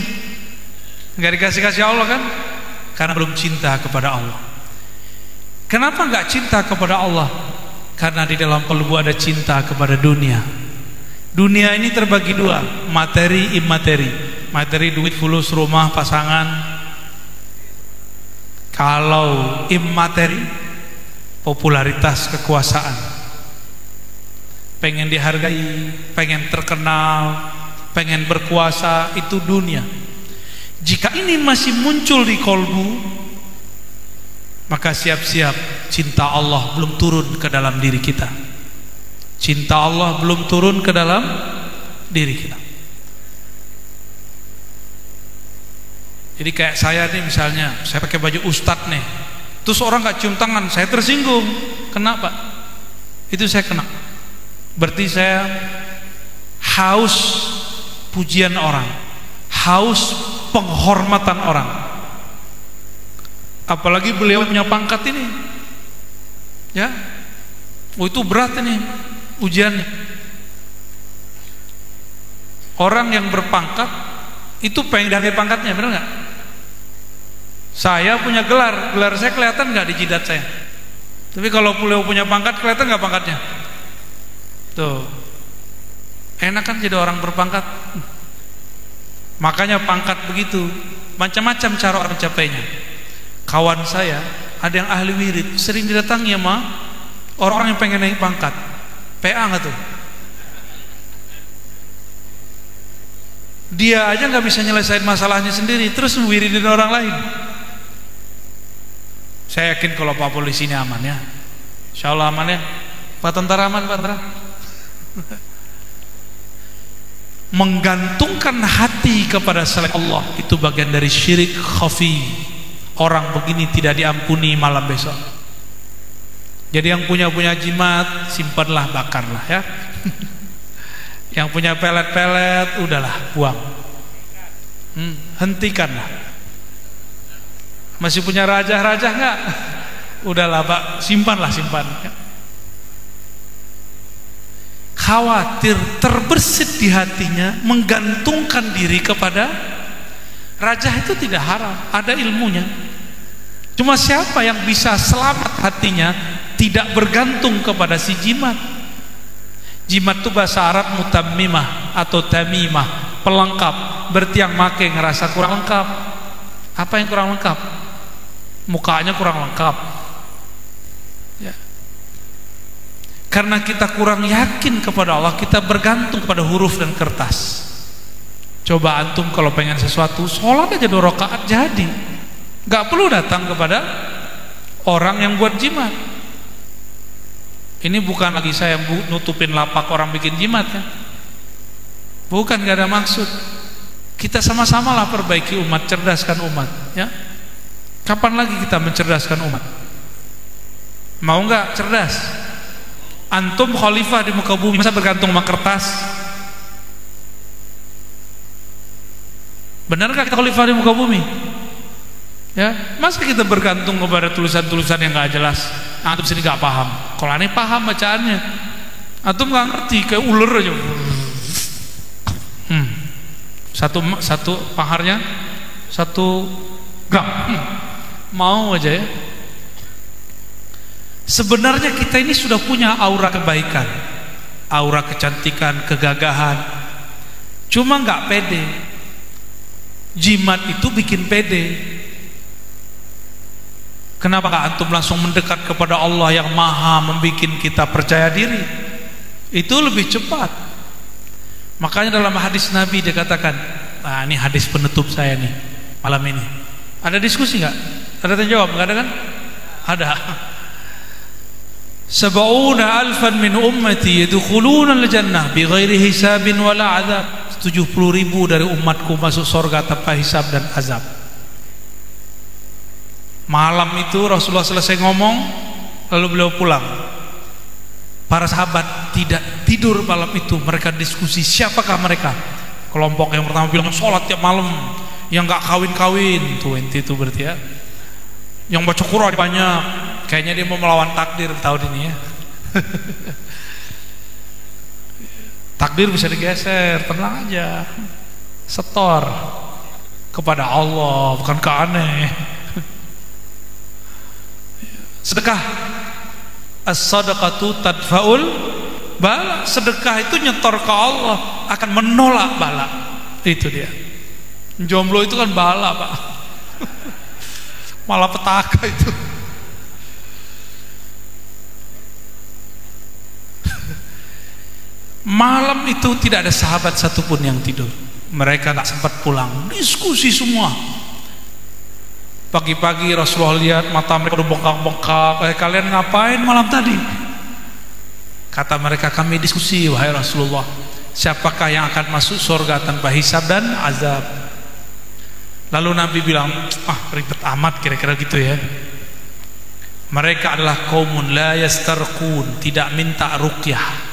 nggak dikasih-kasih Allah kan? Karena belum cinta kepada Allah. Kenapa nggak cinta kepada Allah? Karena di dalam kalbu ada cinta kepada dunia. Dunia ini terbagi dua, materi, imateri. Materi, duit, fulus, rumah, pasangan. Kalau imateri, popularitas, kekuasaan. Pengen dihargai, pengen terkenal, pengen berkuasa, itu dunia. Jika ini masih muncul di kalbu, maka siap-siap cinta Allah belum turun ke dalam diri kita. Cinta Allah belum turun ke dalam diri kita. Jadi kayak saya nih misalnya, saya pakai baju ustadz nih, terus orang gak cium tangan, saya tersinggung. Kenapa? Itu saya kena. Berarti saya haus pujian orang, haus penghormatan orang. Apalagi beliau punya pangkat ini, ya, itu berat ini ujiannya. Orang yang berpangkat itu pengen dari pangkatnya, benar nggak? Saya punya gelar saya kelihatan nggak di jidat saya? Tapi kalau beliau punya pangkat, kelihatan nggak pangkatnya? Tuh, enak kan jadi orang berpangkat. Makanya pangkat begitu, macam-macam cara mencapainya. Kawan saya ada yang ahli wirid, sering didatangi sama orang yang pengen naik pangkat. PA nggak tuh? Dia aja nggak bisa nyelesain masalahnya sendiri, terus wiridin orang lain. Saya yakin kalau Pak Polisi ini aman ya, Insya Allah aman ya. Pak Tentara aman, Pak Tentara. Menggantungkan hati kepada selain Allah itu bagian dari syirik khafi. Orang begini tidak diampuni malam besok. Jadi yang punya jimat, simpanlah, bakarlah ya. Yang punya pelet-pelet, udahlah, buang. Hentikanlah. Masih punya raja-raja enggak? Udahlah Pak, simpan. Khawatir terbersit di hatinya, menggantungkan diri kepada raja itu tidak haram, ada ilmunya. Cuma siapa yang bisa selamat hatinya tidak bergantung kepada si jimat. Jimat itu bahasa Arab mutammimah atau tamimah, pelengkap. Berarti yang make ngerasa kurang lengkap. Apa yang kurang lengkap? Mukanya kurang lengkap ya. Karena kita kurang yakin kepada Allah, kita bergantung kepada huruf dan kertas. Coba antum kalau pengen sesuatu, sholat aja 2 rakaat jadi. Gak perlu datang kepada orang yang buat jimat. Ini bukan lagi saya nutupin lapak orang bikin jimat ya. Bukan, gak ada maksud. Kita sama-sama lah perbaiki umat, cerdaskan umat ya. Kapan lagi kita mencerdaskan umat? Mau nggak cerdas? Antum khalifah di muka bumi, masa bergantung sama kertas? Benar nggak kita khalifah di muka bumi? Ya, masa kita bergantung kepada tulisan-tulisan yang nggak jelas? Antum sini nggak paham. Kalau aneh paham bacaannya, antum nggak ngerti, kayak ular aja. Satu paharnya 1 gram. Mau aja ya. Sebenarnya kita ini sudah punya aura kebaikan, aura kecantikan, kegagahan. Cuma nggak pede. Jimat itu bikin pede. Kenapa nggak antum langsung mendekat kepada Allah yang maha membikin kita percaya diri? Itu lebih cepat. Makanya dalam hadis Nabi dia katakan, nah ini hadis penutup saya nih malam ini. Ada diskusi nggak? Ada tanya jawab? Nggak ada kan? Ada. 70,000 min ummati yadkhuluna al-jannah bighairi hisabin wala azab. 70.000 dari umatku masuk surga tanpa hisab dan azab. Malam itu Rasulullah selesai ngomong, lalu beliau pulang. Para sahabat tidak tidur malam itu, mereka diskusi siapakah mereka. Kelompok yang pertama bilang sholat tiap malam, yang nggak kawin-kawin, 20 itu berarti ya. Yang baca Quran banyak, kayaknya dia mau melawan takdir tahun ini ya. Takdir bisa digeser, tenang aja. Setor kepada Allah, bukan ke aneh. Sedekah, as-sadaqatu tadfa'ul bala. Sedekah itu nyetor ke Allah, akan menolak bala. Itu dia. Jomblo itu kan bala, Pak. Malah petaka itu. Malam itu tidak ada sahabat satupun yang tidur. Mereka tak sempat pulang, diskusi semua. Pagi-pagi Rasulullah lihat mata mereka udah bengkak-bengkak. Kalian ngapain malam tadi? Kata mereka, kami diskusi wahai Rasulullah, siapakah yang akan masuk surga tanpa hisab dan azab. Lalu Nabi bilang, ribet amat, kira-kira gitu ya. Mereka adalah qaumun la yastarqun, tidak minta ruqyah.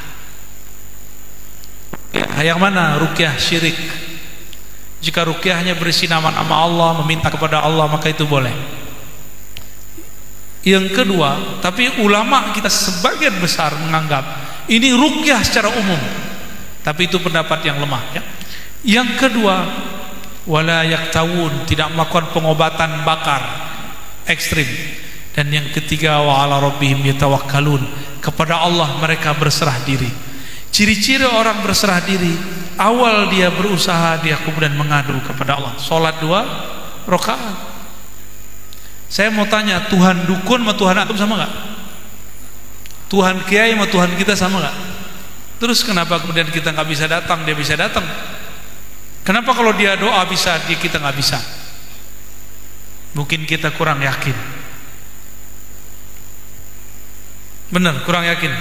Yang mana? Ruqyah syirik. Jika ruqyahnya berisi nama-nama Allah, meminta kepada Allah, maka itu boleh. Yang kedua, tapi ulama kita sebagian besar menganggap ini ruqyah secara umum, tapi itu pendapat yang lemah ya. Yang kedua, wala yaktawun, tidak melakukan pengobatan bakar ekstrim. Dan yang ketiga, wa ala rabbihim yatawakkalun, kepada Allah mereka berserah diri. Ciri-ciri orang berserah diri, awal dia berusaha, dia kemudian mengadu kepada Allah. Sholat 2 rakaat. Saya mau tanya, Tuhan dukun sama Tuhan antum sama gak? Tuhan kiai sama Tuhan kita sama gak? Terus kenapa kemudian kita gak bisa datang, dia bisa datang? Kenapa kalau dia doa bisa, kita gak bisa? Mungkin kita kurang yakin. Benar, kurang yakin.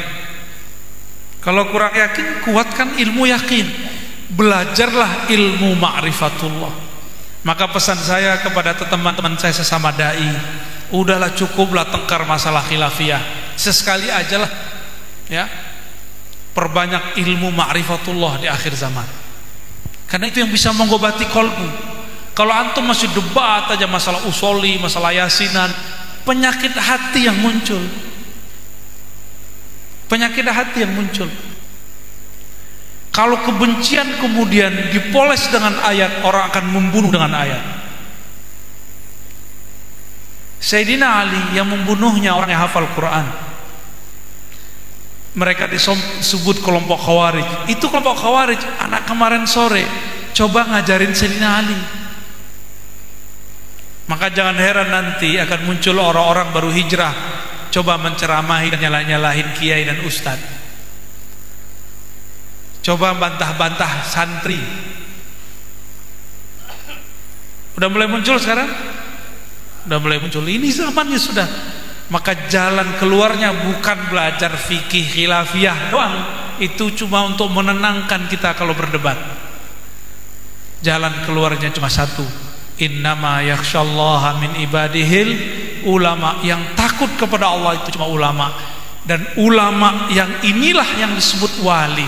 Kalau kurang yakin, kuatkan ilmu yakin. Belajarlah ilmu ma'rifatullah. Maka pesan saya kepada teman-teman saya sesama dai, udahlah cukuplah tengkar masalah khilafiyah. Sesekali ajalah ya. Perbanyak ilmu ma'rifatullah di akhir zaman. Karena itu yang bisa mengobati kolbu. Kalau antum masih debat aja masalah usoli, masalah yasinan, penyakit hati yang muncul. Penyakit hati yang muncul. Kalau kebencian kemudian dipoles dengan ayat, orang akan membunuh dengan ayat. Sayyidina Ali yang membunuhnya orang yang hafal Quran. Mereka disebut kelompok Khawarij. Itu kelompok Khawarij, anak kemarin sore coba ngajarin Sayyidina Ali. Maka jangan heran nanti akan muncul orang-orang baru hijrah, coba menceramahi dan nyalahin kiai dan ustad, coba bantah-bantah santri. Udah mulai muncul sekarang, udah mulai muncul. Ini zamannya sudah. Maka jalan keluarnya bukan belajar fikih khilafiyah doang, itu cuma untuk menenangkan kita kalau berdebat. Jalan keluarnya cuma satu, innama yakhsyallaha min ibadihil ulama. Yang takut kepada Allah itu cuma ulama. Dan ulama yang inilah yang disebut wali.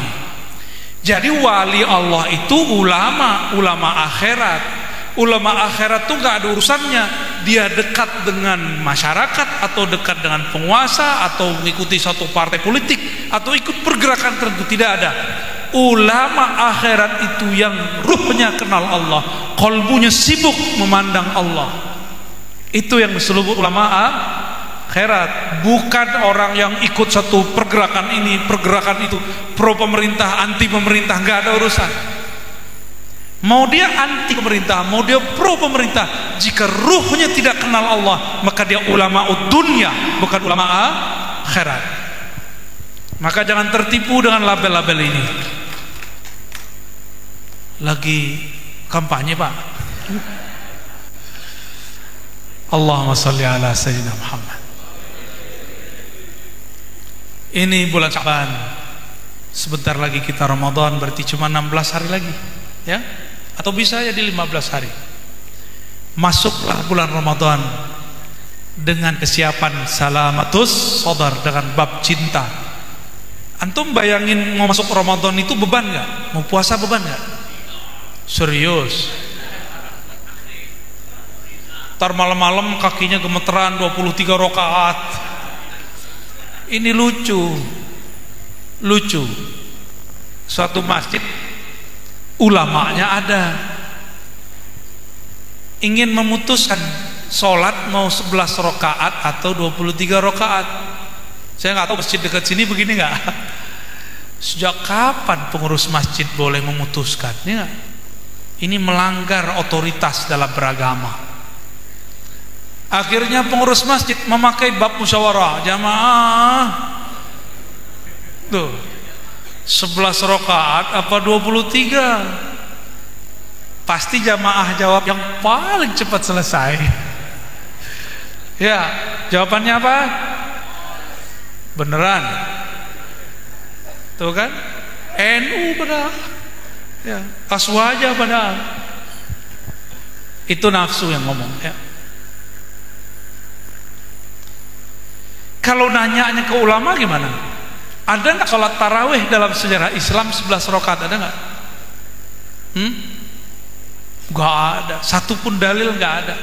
Jadi wali Allah itu ulama, ulama akhirat. Ulama akhirat itu gak ada urusannya dia dekat dengan masyarakat atau dekat dengan penguasa atau mengikuti satu partai politik atau ikut pergerakan tertentu, tidak ada. Ulama akhirat itu yang ruhnya kenal Allah, kolbunya sibuk memandang Allah. Itu yang disebut ulama akhirat, bukan orang yang ikut satu pergerakan ini, pergerakan itu, pro pemerintah, anti pemerintah, nggak ada urusan. Mau dia anti pemerintah, mau dia pro pemerintah, jika ruhnya tidak kenal Allah, maka dia ulama dunia, bukan ulama akhirat. Maka jangan tertipu dengan label-label ini. Lagi kampanye, Pak. Allahumma sholli ala sayyidina Muhammad. Ini bulan Sya'ban, sebentar lagi kita Ramadan, berarti cuma 16 hari lagi ya, atau bisa ya di 15 hari. Masuklah bulan Ramadan dengan kesiapan salamatus sodar, dengan bab cinta. Antum bayangin mau masuk Ramadan itu beban gak? Mau puasa beban gak? Serius. Ntar malam-malam kakinya gemeteran 23 rakaat. Ini lucu. Suatu masjid ulamanya ada, ingin memutuskan sholat mau 11 rakaat atau 23 rakaat. Saya nggak tahu masjid dekat sini begini nggak. Sejak kapan pengurus masjid boleh memutuskan? Ya, ini melanggar otoritas dalam beragama. Akhirnya pengurus masjid memakai bab musyawarah jamaah. Tuh, 11 rakaat apa 23? Pasti jamaah jawab yang paling cepat selesai. Ya, jawabannya apa? Beneran. Tuh kan? NU benar. Ya, aswaja benar. Itu nafsu yang ngomong, ya. Kalau nanyanya ke ulama gimana? Ada nggak sholat tarawih dalam sejarah Islam 11 rakaat? Ada nggak? Nggak ada. Satupun dalil nggak ada.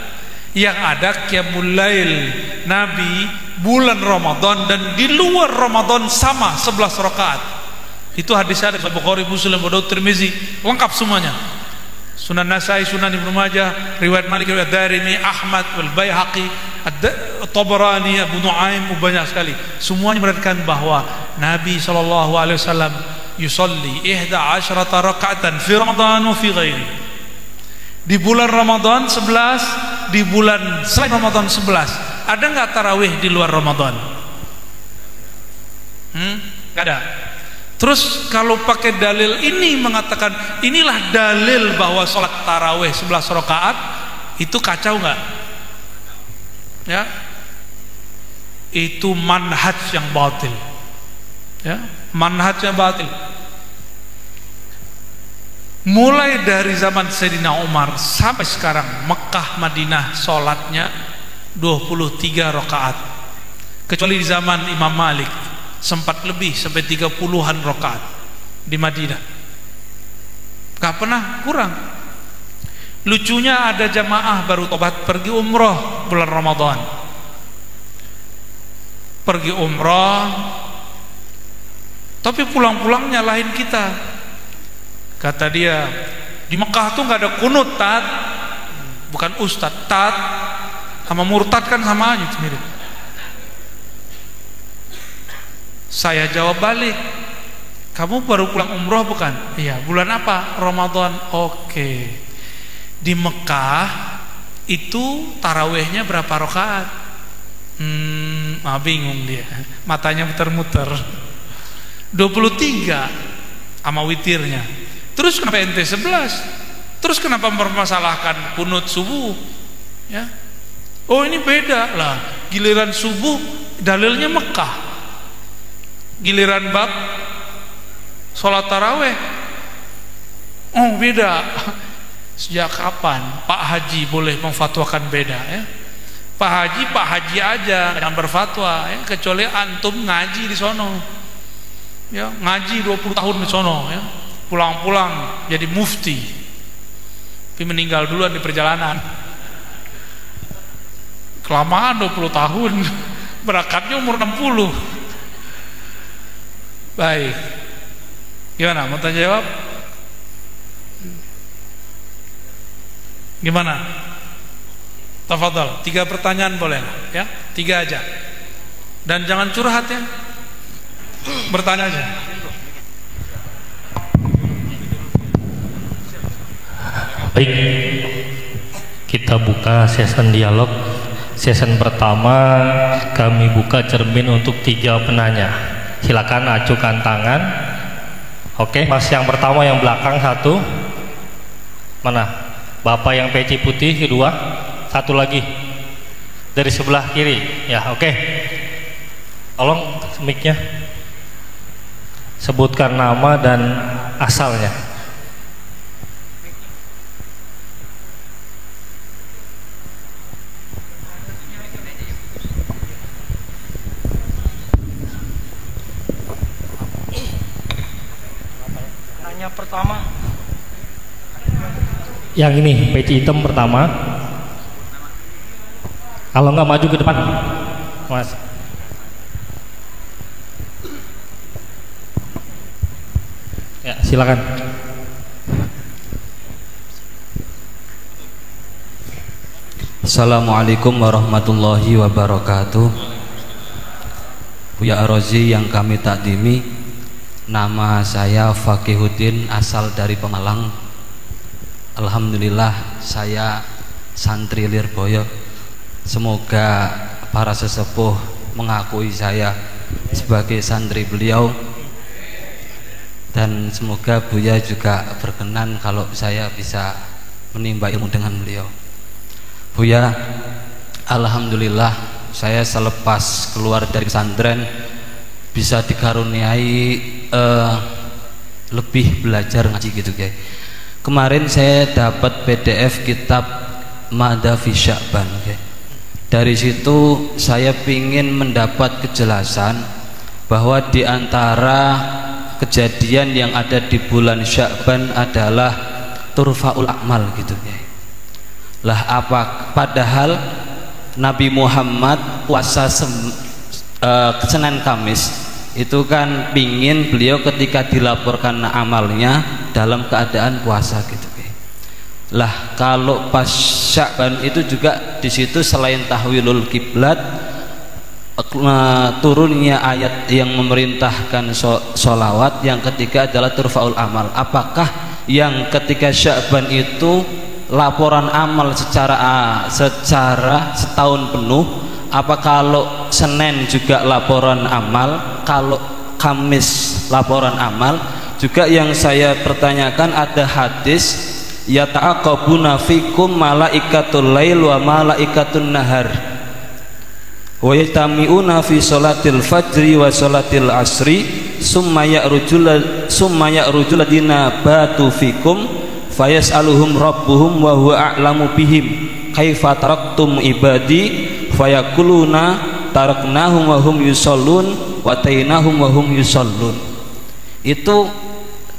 Yang ada qiyamul lail Nabi bulan Ramadan dan di luar Ramadan sama 11 rakaat. Itu hadis ada di Bukhari, Muslim, Abu Daud, Tirmizi, lengkap semuanya. Sunan Nasai, Sunan Ibnu Majah, riwayat Malik, riwayat Darimi, Ahmad, Al-Baihaqi, Tabarani, Abu Nuaim, banyak sekali. Semuanya meriwayatkan bahwa Nabi SAW yusalli 11 raka'atan fi Ramadan wa fi ghairi. Di bulan Ramadan 11, di bulan selain Ramadan 11. Ada nggak tarawih di luar Ramadan? Nggak ada. Terus kalau pakai dalil ini mengatakan inilah dalil bahwa sholat tarawih 11 rakaat, itu kacau nggak? Ya, itu manhaj yang batil. Ya, manhaj yang batil. Mulai dari zaman Sayyidina Umar sampai sekarang Mekah Madinah sholatnya 23 rakaat. Kecuali di zaman Imam Malik sempat lebih sampai 30-an rakaat di Madinah. Gak pernah kurang. Lucunya ada jamaah baru tobat pergi umroh bulan Ramadan. Pergi umroh, tapi pulang-pulang nyalahin kita. Kata dia, di Mekah tuh nggak ada kunut, tat. Bukan ustad, tat. Sama murtad kan sama aja mirip. Saya jawab balik, kamu baru pulang umroh bukan? Iya. Bulan apa? Ramadan. Oke. Di Mekah itu tarawehnya berapa rakaat? Bingung dia. Matanya muter-muter. 23 sama witirnya. Terus kenapa ente 11? Terus kenapa mempermasalahkan kunut subuh? Ya. Oh, ini beda lah. Giliran subuh dalilnya Mekah. Giliran bab sholat taraweh, oh beda. Sejak kapan Pak Haji boleh memfatwakan beda? Ya? Pak Haji aja yang berfatwa, ya? Kecuali antum ngaji di sono, ya, ngaji 20 tahun di sono, ya. Pulang-pulang jadi mufti, tapi meninggal duluan di perjalanan. Kelamaan 20 tahun, berakatnya umur 60. Baik, gimana? Mau tanya jawab? Gimana? Tafadhal, 3 pertanyaan boleh, ya? 3 aja. Dan jangan curhat, ya. Bertanya aja. Baik, kita buka sesi dialog. Sesi pertama kami buka cermin untuk 3 penanya. Silakan acukan tangan. Oke, mas yang pertama yang belakang 1. Mana? Bapak yang peci putih 2. 1 lagi dari sebelah kiri. Ya, oke. Tolong mic-nya. Sebutkan nama dan asalnya. Pertama yang ini peci hitam pertama, kalau nggak maju ke depan mas. Ya, silakan. Assalamualaikum warahmatullahi wabarakatuh. Buya Ar-Razi yang kami takdimi, nama saya Fakihuddin, asal dari Pemalang. Alhamdulillah saya santri Lirboyo. Semoga para sesepuh mengakui saya sebagai santri beliau, dan semoga Buya juga berkenan kalau saya bisa menimba ilmu dengan beliau. Buya, alhamdulillah saya selepas keluar dari pesantren bisa dikaruniai lebih belajar ngaji gitu guys. Kemarin saya dapat PDF kitab Mada fi Sya'ban guys. Dari situ saya ingin mendapat kejelasan bahwa di antara kejadian yang ada di bulan Sya'ban adalah turfa'ul a'mal gitu guys. Lah apa padahal Nabi Muhammad puasa Senin Kamis itu kan pingin beliau ketika dilaporkan amalnya dalam keadaan puasa gitu. Lah kalau pas Sya'ban itu juga di situ selain tahwilul kiblat turunnya ayat yang memerintahkan sholawat, yang ketiga adalah turfa'ul amal. Apakah yang ketika Sya'ban itu laporan amal secara setahun penuh, apa kalau Senin juga laporan amal, kalau Kamis laporan amal? Juga yang saya pertanyakan, ada hadis yata'aqabuna fikum malaikatul lail wa malaikatun nahar wa yatami'una fi sholatil fajri wa sholatil asri summa ya'rujul ladina batu fikum fayas'aluhum rabbuhum wa huwa a'lamu bihim kaifa taraktum ibadi fayakuluna taraknahum wa hum yusallun wa tainahum wa hum yusallun. Itu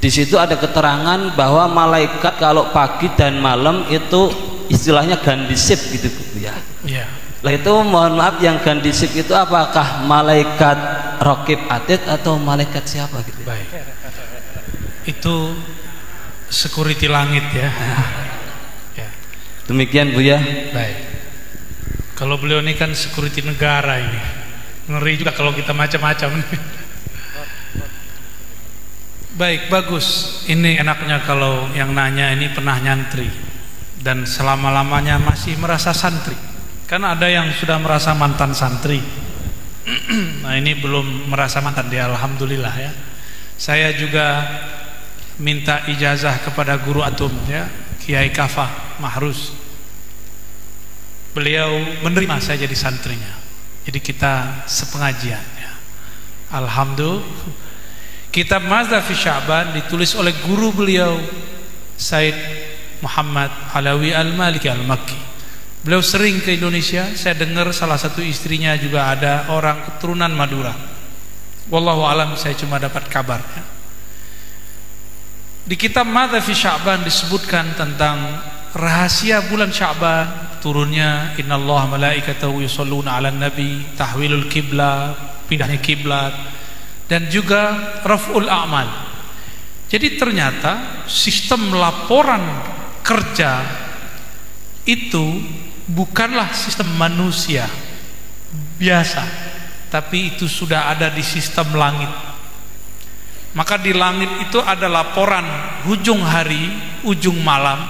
di situ ada keterangan bahwa malaikat kalau pagi dan malam itu istilahnya gandisip gitu ya. Iya. Lah itu mohon maaf, yang gandisip itu apakah malaikat Raqib Atid atau malaikat siapa gitu? Baik. Itu security langit ya. Ya. Demikian Buya. Baik. Kalau beliau ini kan security negara ini. Ngeri juga kalau kita macam-macam. Baik, bagus. Ini enaknya kalau yang nanya ini pernah nyantri dan selama-lamanya masih merasa santri. Karena ada yang sudah merasa mantan santri. Nah, ini belum merasa mantan dia, alhamdulillah ya. Saya juga minta ijazah kepada guru atum ya, Kiai Kafah Mahruz. Beliau menerima saya jadi santrinya. Jadi kita sepengajian ya. Alhamdulillah. Kitab Mada fi Sya'ban ditulis oleh guru beliau Said Muhammad Alawi Al-Maliki Al-Makki. Beliau sering ke Indonesia. Saya dengar salah satu istrinya juga ada orang keturunan Madura. Wallahu alam, saya cuma dapat kabar ya. Di kitab Mada fi Sya'ban disebutkan tentang rahasia bulan Sya'ban, turunnya innallaha malaikatahu yusholluna 'alan nabi, tahwilul kiblat, pindahnya kiblat, dan juga raf'ul a'mal. Jadi ternyata sistem laporan kerja itu bukanlah sistem manusia biasa, tapi itu sudah ada di sistem langit. Maka di langit itu ada laporan ujung hari, ujung malam,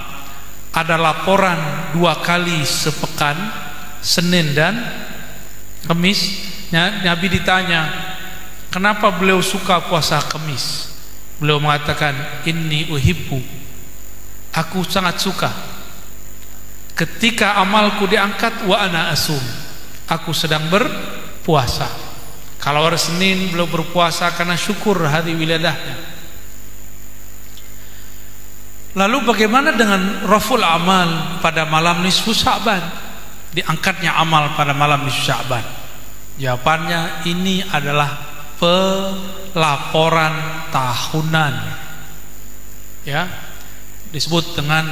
ada laporan 2 kali sepekan, Senin dan Kamis. Nabi ditanya, kenapa beliau suka puasa Kamis? Beliau mengatakan, inni uhibbu, aku sangat suka ketika amalku diangkat, wa ana asum, aku sedang berpuasa. Kalau hari Senin beliau berpuasa karena syukur hari wiladahnya. Lalu bagaimana dengan raful amal pada malam nisfu Sya'ban, diangkatnya amal pada malam nisfu Sya'ban? Jawabannya, ini adalah pelaporan tahunan ya, disebut dengan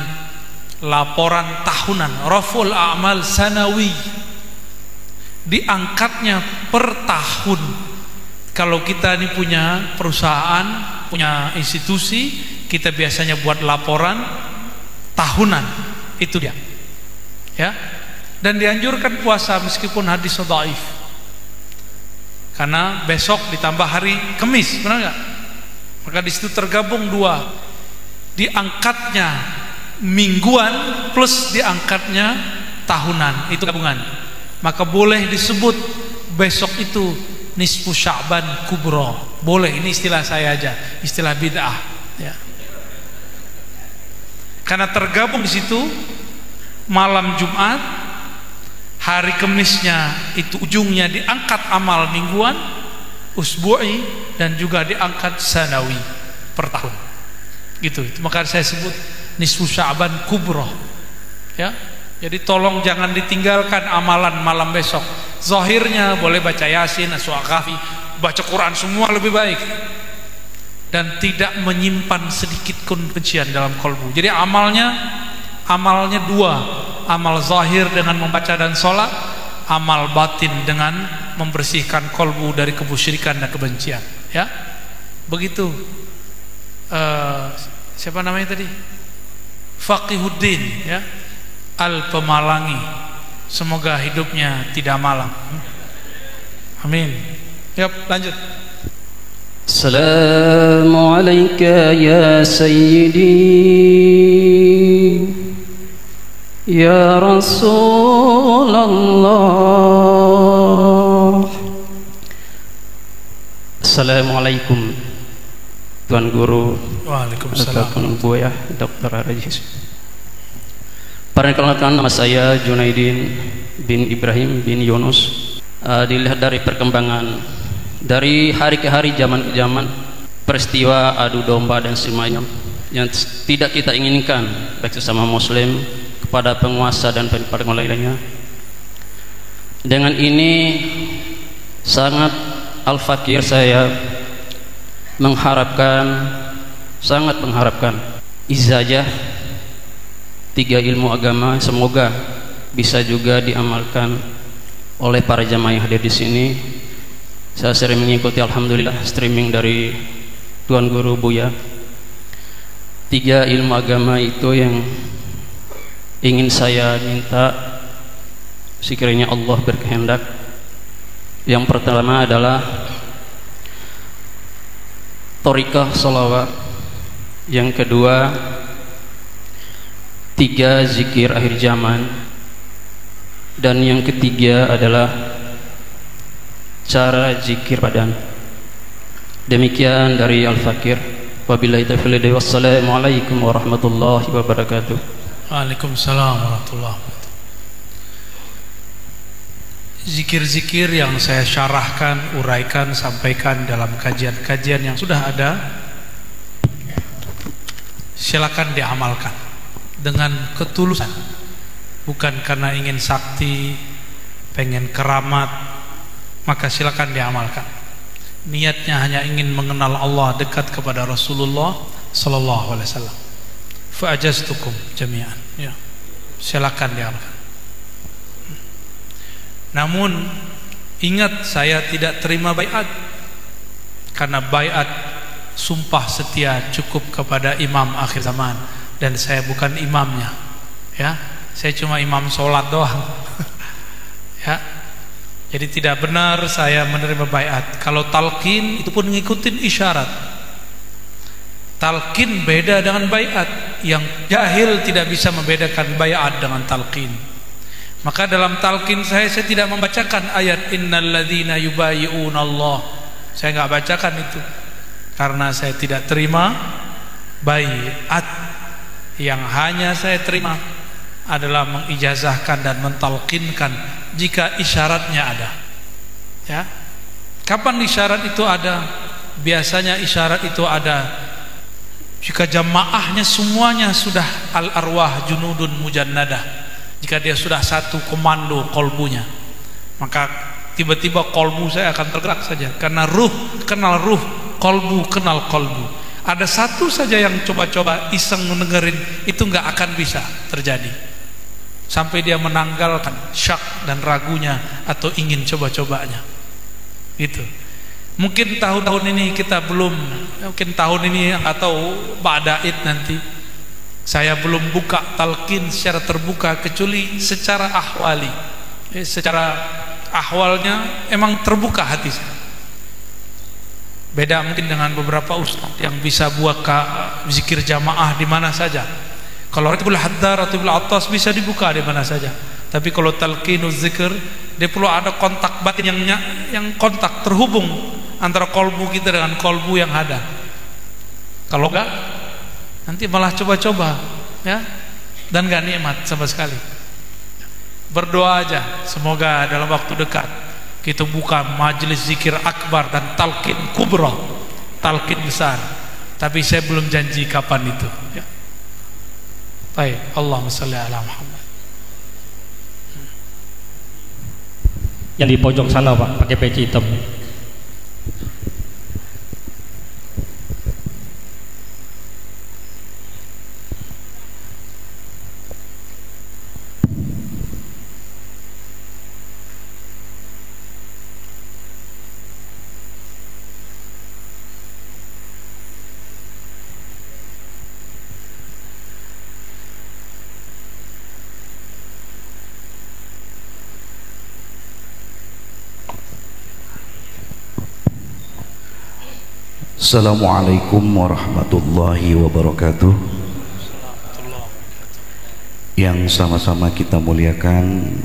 laporan tahunan, raful a'mal sanawi, diangkatnya per tahun. Kalau kita ini punya perusahaan, punya institusi, kita biasanya buat laporan tahunan, itu dia ya. Dan dianjurkan puasa meskipun hadis dhaif, karena besok ditambah hari Kamis, benar nggak? Maka di situ tergabung dua, diangkatnya mingguan plus diangkatnya tahunan, itu gabungan. Maka boleh disebut besok itu nisfu Sya'ban kubro, boleh. Ini istilah saya aja, istilah bid'ah ya. Karena tergabung di situ malam Jumat, hari Kemisnya itu ujungnya diangkat amal mingguan, usbu'i, dan juga diangkat sanawi per tahun. Gitu. Maka saya sebut nisfu Sya'ban kubro. Ya. Jadi tolong jangan ditinggalkan amalan malam besok. Zahirnya boleh baca Yasin, Surah Kahfi, baca Quran semua lebih baik. Dan tidak menyimpan sedikit kebencian dalam kolbu. Jadi amalnya dua, amal zahir dengan membaca dan sholat, amal batin dengan membersihkan kolbu dari kemusyrikan dan kebencian. Ya, begitu. Siapa namanya tadi? Faqihuddin, ya, Al-Pemalangi. Semoga hidupnya tidak malam. Amin. Yap, lanjut. Assalamualaikum ya Sayyidi ya Rasulullah. Assalamualaikum Tuan Guru. Waalaikumsalam. Buya Dr. Rajis. Perkenalkan, nama saya Junaidin bin Ibrahim bin Yunus. Dilihat dari perkembangan dari hari ke hari, zaman ke zaman, peristiwa adu domba dan semacam yang tidak kita inginkan baik sesama muslim kepada penguasa dan penguasa lainnya. Dengan ini sangat al-fakir saya sangat mengharapkan izajah 3 ilmu agama semoga bisa juga diamalkan oleh para jamaah yang hadir di sini. Saya sering mengikuti alhamdulillah streaming dari Tuan Guru Buya. 3 ilmu agama itu yang ingin saya minta sekiranya Allah berkehendak. Yang pertama adalah thariqah sholawat, yang kedua 3 zikir akhir zaman, dan yang ketiga adalah cara zikir badan. Demikian dari Al-Fakir. Wabillahi taufiq. Wassalamualaikum warahmatullahi wabarakatuh. Waalaikumsalam warahmatullahi wabarakatuh. Zikir-zikir yang saya syarahkan, uraikan, sampaikan dalam kajian-kajian yang sudah ada, silakan diamalkan dengan ketulusan, bukan karena ingin sakti, pengen keramat, maka silakan diamalkan. Niatnya hanya ingin mengenal Allah, dekat kepada Rasulullah sallallahu alaihi wasallam. Fa ajaztukum jami'an. Ya. Silakan diamalkan. Namun ingat, saya tidak terima baiat, karena baiat sumpah setia cukup kepada imam akhir zaman, dan saya bukan imamnya. Ya, saya cuma imam sholat doang. Ya. Jadi tidak benar saya menerima baiat. Kalau talqin itu pun ngikutin isyarat. Talqin beda dengan baiat. Yang jahil tidak bisa membedakan baiat dengan talqin. Maka dalam talqin saya tidak membacakan ayat innal ladzina yubayyi'una Allah. Saya enggak bacakan itu karena saya tidak terima baiat. Yang hanya saya terima adalah mengijazahkan dan mentalqinkan jika isyaratnya ada. Ya. Kapan isyarat itu ada? Biasanya isyarat itu ada jika jamaahnya semuanya sudah al-arwah junudun mujannadah. Jika dia sudah satu komando kolbunya, maka tiba-tiba kolbu saya akan tergerak saja, karena ruh kenal ruh, kolbu kenal kolbu. Ada satu saja yang coba-coba iseng mendengerin, itu nggak akan bisa terjadi sampai dia menanggalkan syak dan ragunya atau ingin coba-cobanya. Gitu. Mungkin tahun-tahun ini kita belum, mungkin tahun ini atau ba'da Id nanti Saya belum buka talqin secara terbuka kecuali secara ahwali. Secara ahwalnya emang terbuka hati saya. Beda mungkin dengan beberapa ustaz yang bisa buat zikir jamaah di mana saja. Kalau Ratibul Haddar, Ratibul Attas bisa dibuka di mana saja. Tapi kalau talqinuz zikir, dia perlu ada kontak batin yang kontak terhubung antara kolbu kita dengan kolbu yang ada. Kalau enggak, nanti malah coba-coba, ya, dan enggak nikmat sama sekali. Berdoa aja, semoga dalam waktu dekat kita buka majelis zikir akbar dan talqin kubra, talqin besar. Tapi saya belum janji kapan itu. Ya. Baik, Allahumma shalli ala Muhammad. Yang di pojok sana Pak, pakai peci hitam. Assalamualaikum warahmatullahi wabarakatuh. Yang sama-sama kita muliakan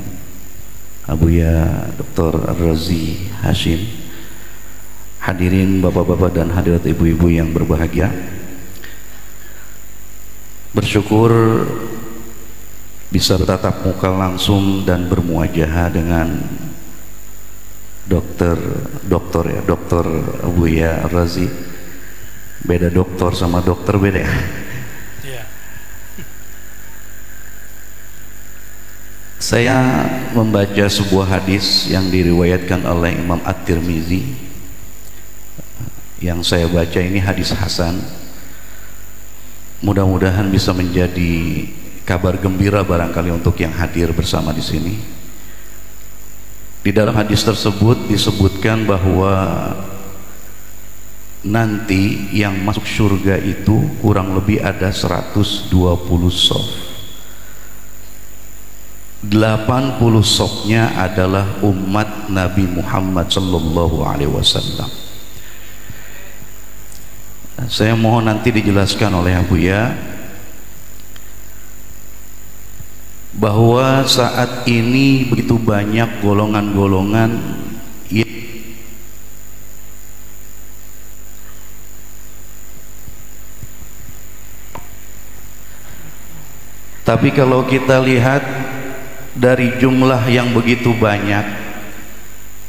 Abuya Dr. Ar-Razi Hashim, hadirin bapak-bapak dan hadirat ibu-ibu yang berbahagia. Bersyukur bisa bertatap muka langsung dan bermuajahah dengan Dokter Abuya Ar-Razi. Beda dokter sama dokter beda. Yeah. Saya membaca sebuah hadis yang diriwayatkan oleh Imam At-Tirmizi. Yang saya baca ini hadis hasan. Mudah-mudahan bisa menjadi kabar gembira barangkali untuk yang hadir bersama di sini. Di dalam hadis tersebut disebutkan bahwa nanti yang masuk surga itu kurang lebih ada 120 shaf. 80 shafnya adalah umat Nabi Muhammad sallallahu alaihi wasallam. Saya mohon nanti dijelaskan oleh Abuya bahwa saat ini begitu banyak golongan-golongan tapi kalau kita lihat dari jumlah yang begitu banyak,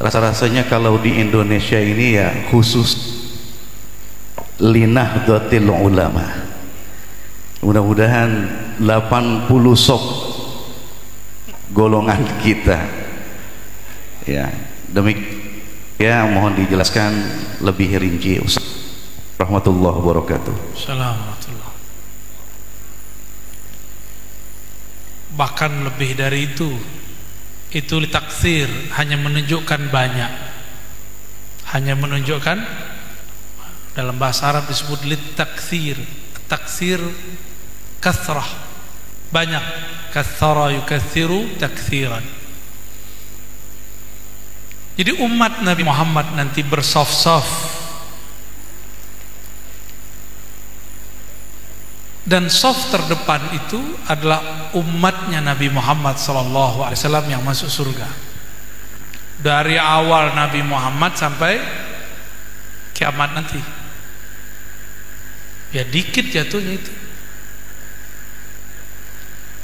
rasa-rasanya kalau di Indonesia ini ya khusus Linahdlatul Ulama. Mudah-mudahan 80 shaf golongan kita. Ya, demikian mohon dijelaskan lebih rinci. Rahmatullah wabarakatuh. Assalamualaikum. Bahkan lebih dari itu litaksir, hanya menunjukkan banyak, hanya menunjukkan, dalam bahasa Arab disebut litaksir. Taksir kasrah, banyak. Katsara yukatsiru taksiran. Jadi umat Nabi Muhammad nanti bersaf-saf, dan saf terdepan itu adalah umatnya Nabi Muhammad SAW yang masuk surga. Dari awal Nabi Muhammad sampai kiamat nanti, ya dikit jatuhnya itu.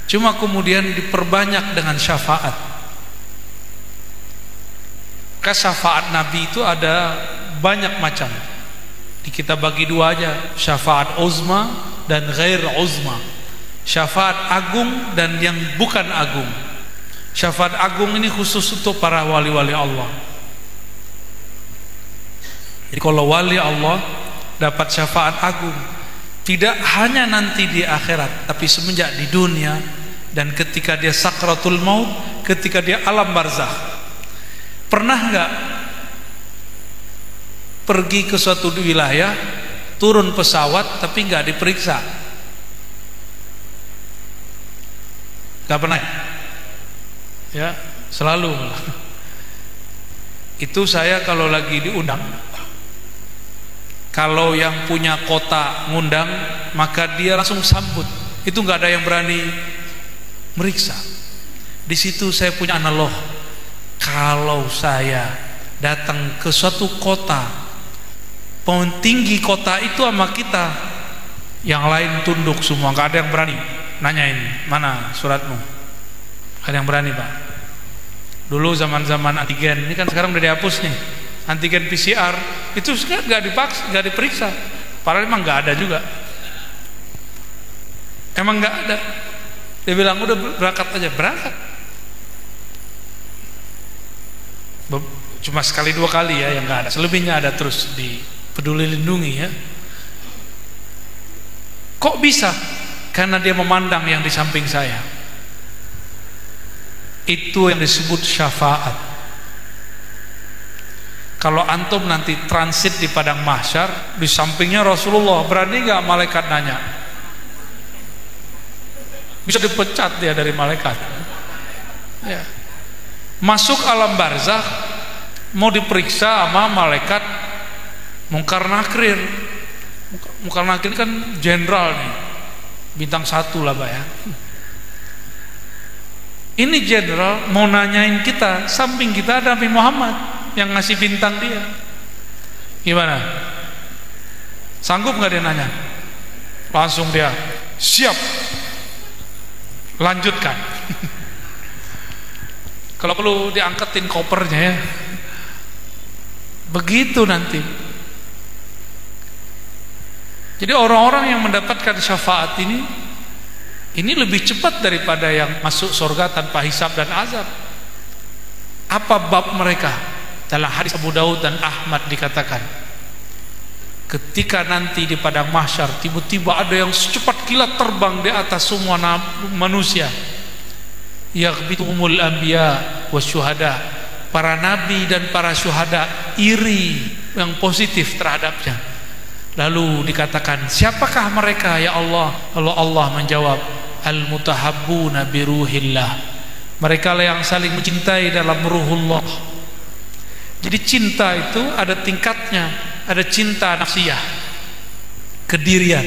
Cuma kemudian diperbanyak dengan syafaat. Syafaat Nabi itu ada banyak macam. Kita bagi dua aja, syafaat uzma dan ghair uzma. Syafaat agung dan yang bukan agung. Syafaat agung ini khusus untuk para wali-wali Allah. Jadi kalau wali Allah dapat syafaat agung, tidak hanya nanti di akhirat, tapi semenjak di dunia, dan ketika dia sakratul maut, ketika dia alam barzakh. Pernah enggak pergi ke suatu wilayah, turun pesawat tapi enggak diperiksa? Gak pernah ya, selalu. Itu saya kalau lagi diundang, kalau yang punya kota ngundang, maka dia langsung sambut. Itu nggak ada yang berani meriksa. Di situ saya punya analog. Kalau saya datang ke suatu kota, pentinggi kota itu sama kita, yang lain tunduk semua, nggak ada yang berani nanyain mana suratmu. Ada yang berani, Pak? Dulu zaman-zaman antigen, ini kan sekarang udah dihapus nih. Antigen PCR itu nggak dipaksa, nggak diperiksa. Padahal emang nggak ada juga. Emang nggak ada. Dia bilang udah berangkat aja, berangkat. Cuma sekali dua kali ya yang nggak ada. Selebihnya ada terus di Peduli Lindungi ya. Kok bisa? Karena dia memandang yang di samping saya. Itu yang disebut syafaat. Kalau antum nanti transit di padang mahsyar, di sampingnya Rasulullah, berani gak malaikat nanya? Bisa dipecat dia dari malaikat ya. Masuk alam barzakh, mau diperiksa sama malaikat Munkar Nakir. Munkar Nakir kan jenderal nih, bintang 1 lah Pak ya. Ini jenderal mau nanyain kita, samping kita ada Nabi Muhammad yang ngasih bintang dia. Gimana? Sanggup nggak dia nanya? Langsung dia siap, lanjutkan. Kalau perlu diangkatin kopernya ya. Begitu nanti. Jadi orang-orang yang mendapatkan syafaat ini lebih cepat daripada yang masuk surga tanpa hisab dan azab. Apa bab mereka? Dalam hadis Abu Daud dan Ahmad dikatakan, ketika nanti di padang mahsyar tiba-tiba ada yang secepat kilat terbang di atas semua manusia. Yaghbituhumul anbiya wasyuhada. Para nabi dan para syuhada iri yang positif terhadapnya. Lalu dikatakan, siapakah mereka ya Allah? Lalu Allah menjawab, al-mutahabbuna biruhillah. Mereka lah yang saling mencintai dalam ruhullah. Jadi cinta itu ada tingkatnya. Ada cinta nafsiyah, kedirian.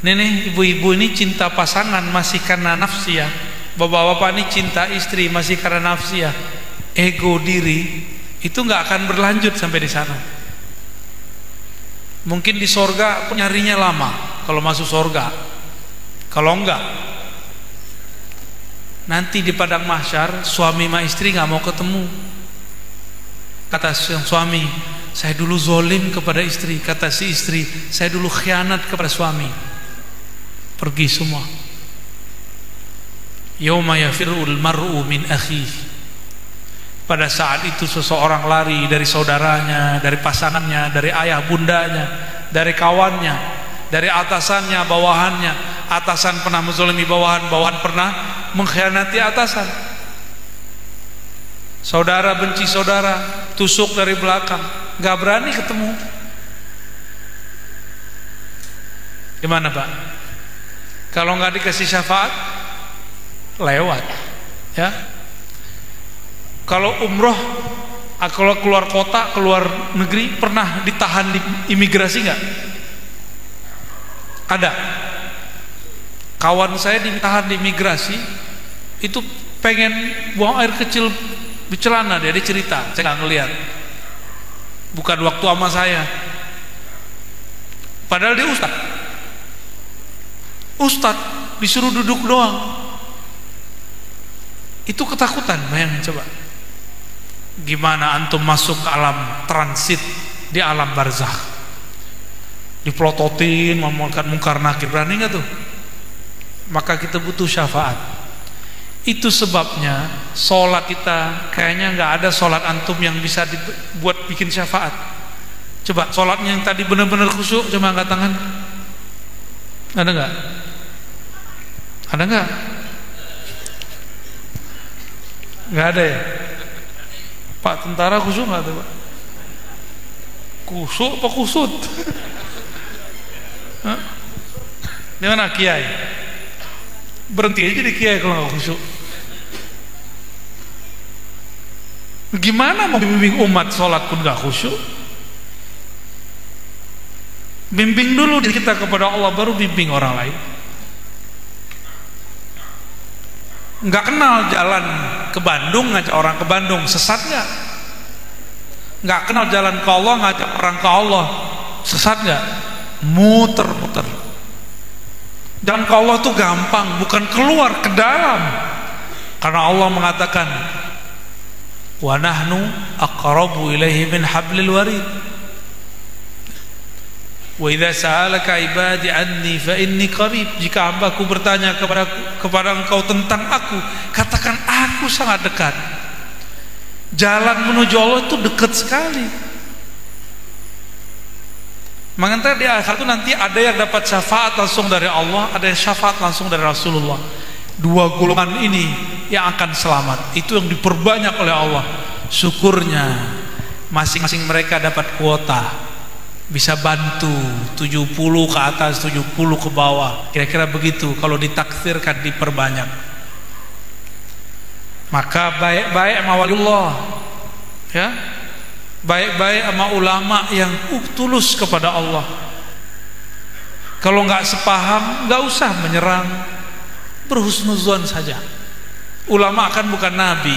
Ini ibu-ibu ini cinta pasangan masih karena nafsiyah. Bapak-bapak ini cinta istri masih karena nafsiyah. Ego diri itu nggak akan berlanjut sampai di sana. Mungkin di sorga nyarinya lama kalau masuk sorga. Kalau enggak, nanti di padang mahsyar suami sama istri nggak mau ketemu. Kata yang suami, saya dulu zolim kepada istri. Kata si istri, saya dulu khianat kepada suami. Pergi semua. Yauma yafirul mar'u min akhihi. Pada saat itu seseorang lari dari saudaranya, dari pasangannya, dari ayah bundanya, dari kawannya, dari atasannya, bawahannya. Atasan pernah menzalimi bawahan, bawahan pernah mengkhianati atasan. Saudara benci saudara, tusuk dari belakang, gak berani ketemu. Gimana Pak? Kalau gak dikasih syafaat, lewat ya. Kalau umroh, kalau keluar kota, keluar negeri, pernah ditahan di imigrasi nggak? Ada. Kawan saya ditahan di imigrasi, itu pengen buang air kecil di celana, dia cerita, saya nggak ngeliat. Bukan waktu sama saya. Padahal dia ustadz disuruh duduk doang. Itu ketakutan, bayangin coba. Gimana antum masuk ke alam transit di alam barzakh, dipelototin memulkan mungkar nakir, berani nggak tuh? Maka kita butuh syafaat. Itu sebabnya sholat kita kayaknya nggak ada sholat antum yang bisa dibuat bikin syafaat. Coba sholatnya yang tadi benar-benar khusyuk, coba angkat tangan. Ada nggak? Ada nggak? Nggak ada ya? Pak tentara khusyuk nggak tuh Pak? Khusyuk apa kusut? Di mana kiai? Berhenti aja di kiai kalau nggak khusyuk. Gimana mau bimbing umat sholat pun nggak khusyuk? Bimbing dulu diri kita kepada Allah, baru bimbing orang lain. Nggak kenal jalan ke Bandung, ngajak orang ke Bandung, sesat nggak? Nggak kenal jalan ke Allah, ngajak orang ke Allah, sesat nggak? Muter-muter. Jalan ke Allah tuh gampang, bukan keluar ke dalam. Karena Allah mengatakan, wa nahnu aqrabu ilaihi min hablil warid. Wa idza sa'alaka ibadi anni fa inni qarib. Jika hambaku bertanya kepada engkau tentang aku, katakan aku sangat dekat. Jalan menuju Allah itu dekat sekali. Makanya di akhir itu nanti ada yang dapat syafaat langsung dari Allah, ada yang syafaat langsung dari Rasulullah. Dua golongan ini yang akan selamat. Itu yang diperbanyak oleh Allah. Syukurnya masing-masing mereka dapat kuota, bisa bantu 70 ke atas, 70 ke bawah, kira-kira begitu. Kalau ditaksirkan diperbanyak. Maka baik-baik sama waliullah, ya, baik-baik sama ulama yang tulus kepada Allah. Kalau nggak sepaham, nggak usah menyerang, berhusnuzon saja. Ulama kan bukan nabi,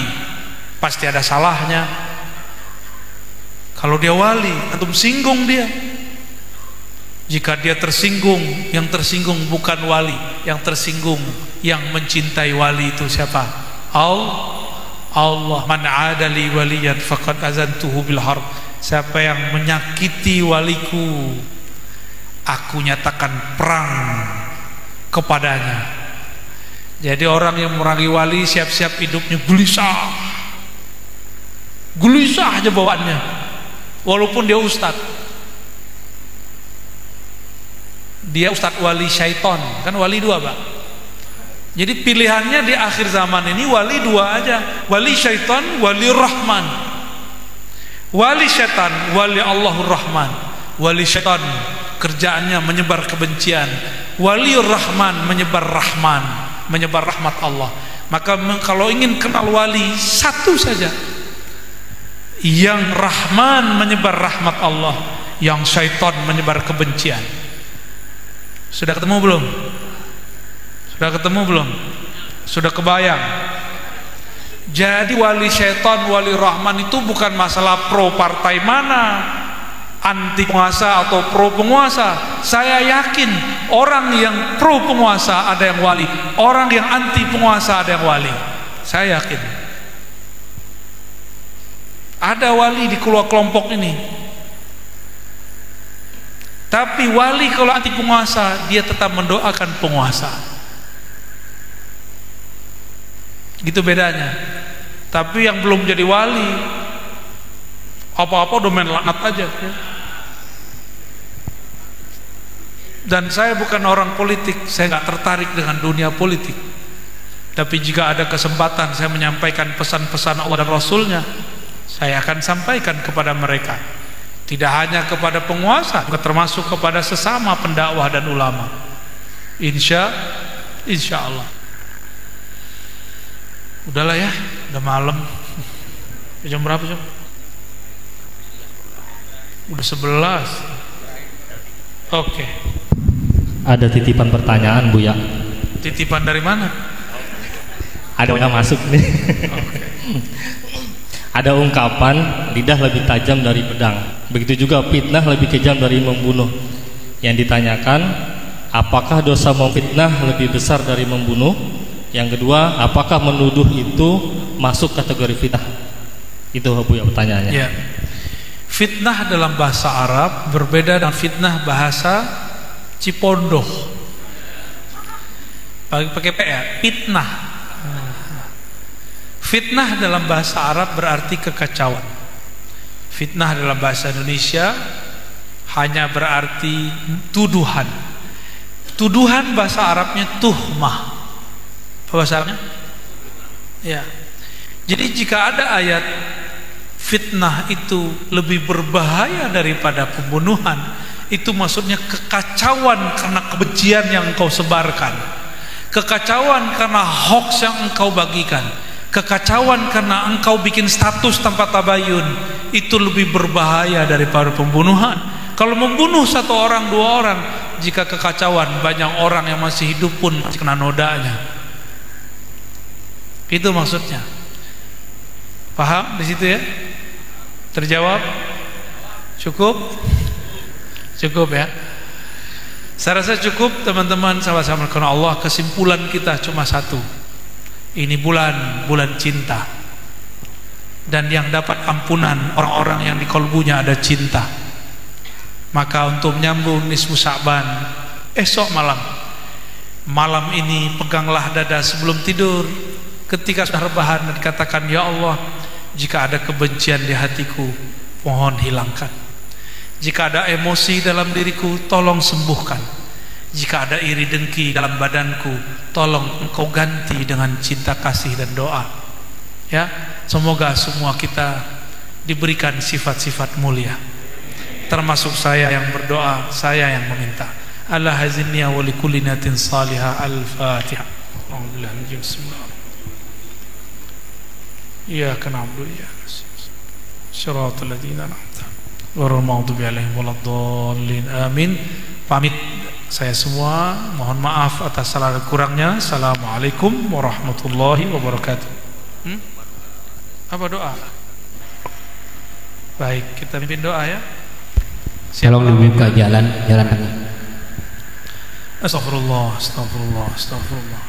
pasti ada salahnya. Kalau dia wali, antum singgung dia. Jika dia tersinggung, yang tersinggung bukan wali, yang tersinggung yang mencintai wali itu siapa? Allah. Man adali waliyan faqad azantuhu bil harb. Siapa yang menyakiti waliku, aku nyatakan perang kepadanya. Jadi orang yang merangi wali siap-siap hidupnya gelisah aja bawaannya, walaupun dia ustad. Dia ustad wali syaiton, kan wali dua, Pak. Jadi pilihannya di akhir zaman ini wali dua aja, wali syaitan, wali rahman. Wali syaitan, wali Allahur Rahman. Wali syaitan kerjaannya menyebar kebencian, wali rahman menyebar rahman, menyebar rahmat Allah. Maka kalau ingin kenal wali, satu saja, yang rahman menyebar rahmat Allah, yang syaitan menyebar kebencian. Sudah ketemu belum? Sudah ketemu belum? Sudah kebayang? Jadi wali syaitan, wali rahman itu bukan masalah pro partai mana, anti penguasa atau pro penguasa. Saya yakin orang yang pro penguasa ada yang wali, orang yang anti penguasa ada yang wali. Saya yakin ada wali di kelompok ini. Tapi wali kalau anti penguasa, dia tetap mendoakan penguasa. Gitu bedanya. Tapi yang belum jadi wali, apa-apa udah main laknat aja, ya. Dan saya bukan orang politik, saya nggak tertarik dengan dunia politik. Tapi jika ada kesempatan saya menyampaikan pesan-pesan Allah dan Rasulnya, saya akan sampaikan kepada mereka. Tidak hanya kepada penguasa, termasuk kepada sesama pendakwah dan ulama. Insya Allah. Udahlah ya, udah malam. Jam berapa jam? Udah 11. Oke. Ada titipan pertanyaan, Bu, ya. Titipan dari mana? Ada yang masuk nih. Oke. Ada ungkapan lidah lebih tajam dari pedang, begitu juga fitnah lebih kejam dari membunuh. Yang ditanyakan, apakah dosa memfitnah lebih besar dari membunuh? Yang kedua, apakah menuduh itu masuk kategori fitnah? Itu, Bu, ya, pertanyaannya. Ya. Fitnah dalam bahasa Arab berbeda dengan fitnah bahasa Cipondoh. Pakai P ya, fitnah. Fitnah dalam bahasa Arab berarti kekacauan. Fitnah dalam bahasa Indonesia hanya berarti tuduhan. Tuduhan bahasa Arabnya tuhmah. Apa bahasa Arabnya? Ya. Jadi jika ada ayat fitnah itu lebih berbahaya daripada pembunuhan, itu maksudnya kekacauan karena kebencian yang engkau sebarkan, kekacauan karena hoax yang engkau bagikan, kekacauan karena engkau bikin status tanpa tabayun, itu lebih berbahaya daripada pembunuhan. Kalau membunuh satu orang, dua orang, jika kekacauan banyak orang yang masih hidup pun masih kena nodanya. Itu maksudnya. Paham di situ ya? Terjawab? Cukup? Cukup ya? Saya rasa cukup teman-teman, sama-sama karena Allah. Kesimpulan kita cuma satu. Ini bulan cinta. Dan yang dapat ampunan orang-orang yang di kalbunya ada cinta. Maka untuk menyambung nisfu Sya'ban, esok malam ini peganglah dada sebelum tidur. Ketika sudah rebahan dan katakan, ya Allah, jika ada kebencian di hatiku, mohon hilangkan. Jika ada emosi dalam diriku, tolong sembuhkan. Jika ada iri dengki dalam badanku, tolong engkau ganti dengan cinta kasih dan doa. Ya, semoga semua kita diberikan sifat-sifat mulia. Termasuk saya yang berdoa, saya yang meminta. Allah hazinniya wa likulli niyatin salihah. Al-Fatihah. Bismillah. Iyyaka na'budu wa iyyaka nasta'in. Shiratal ladzina an'amta 'alaihim ghairil maghdubi 'alaihim waladdallin. Amin. Pamit saya semua, mohon maaf atas salah dan kurangnya. Assalamualaikum warahmatullahi wabarakatuh. Apa doa? Baik, kita pimpin doa ya. Tolong dibuka jalan tengah. Astagfirullah, astagfirullah, astagfirullah.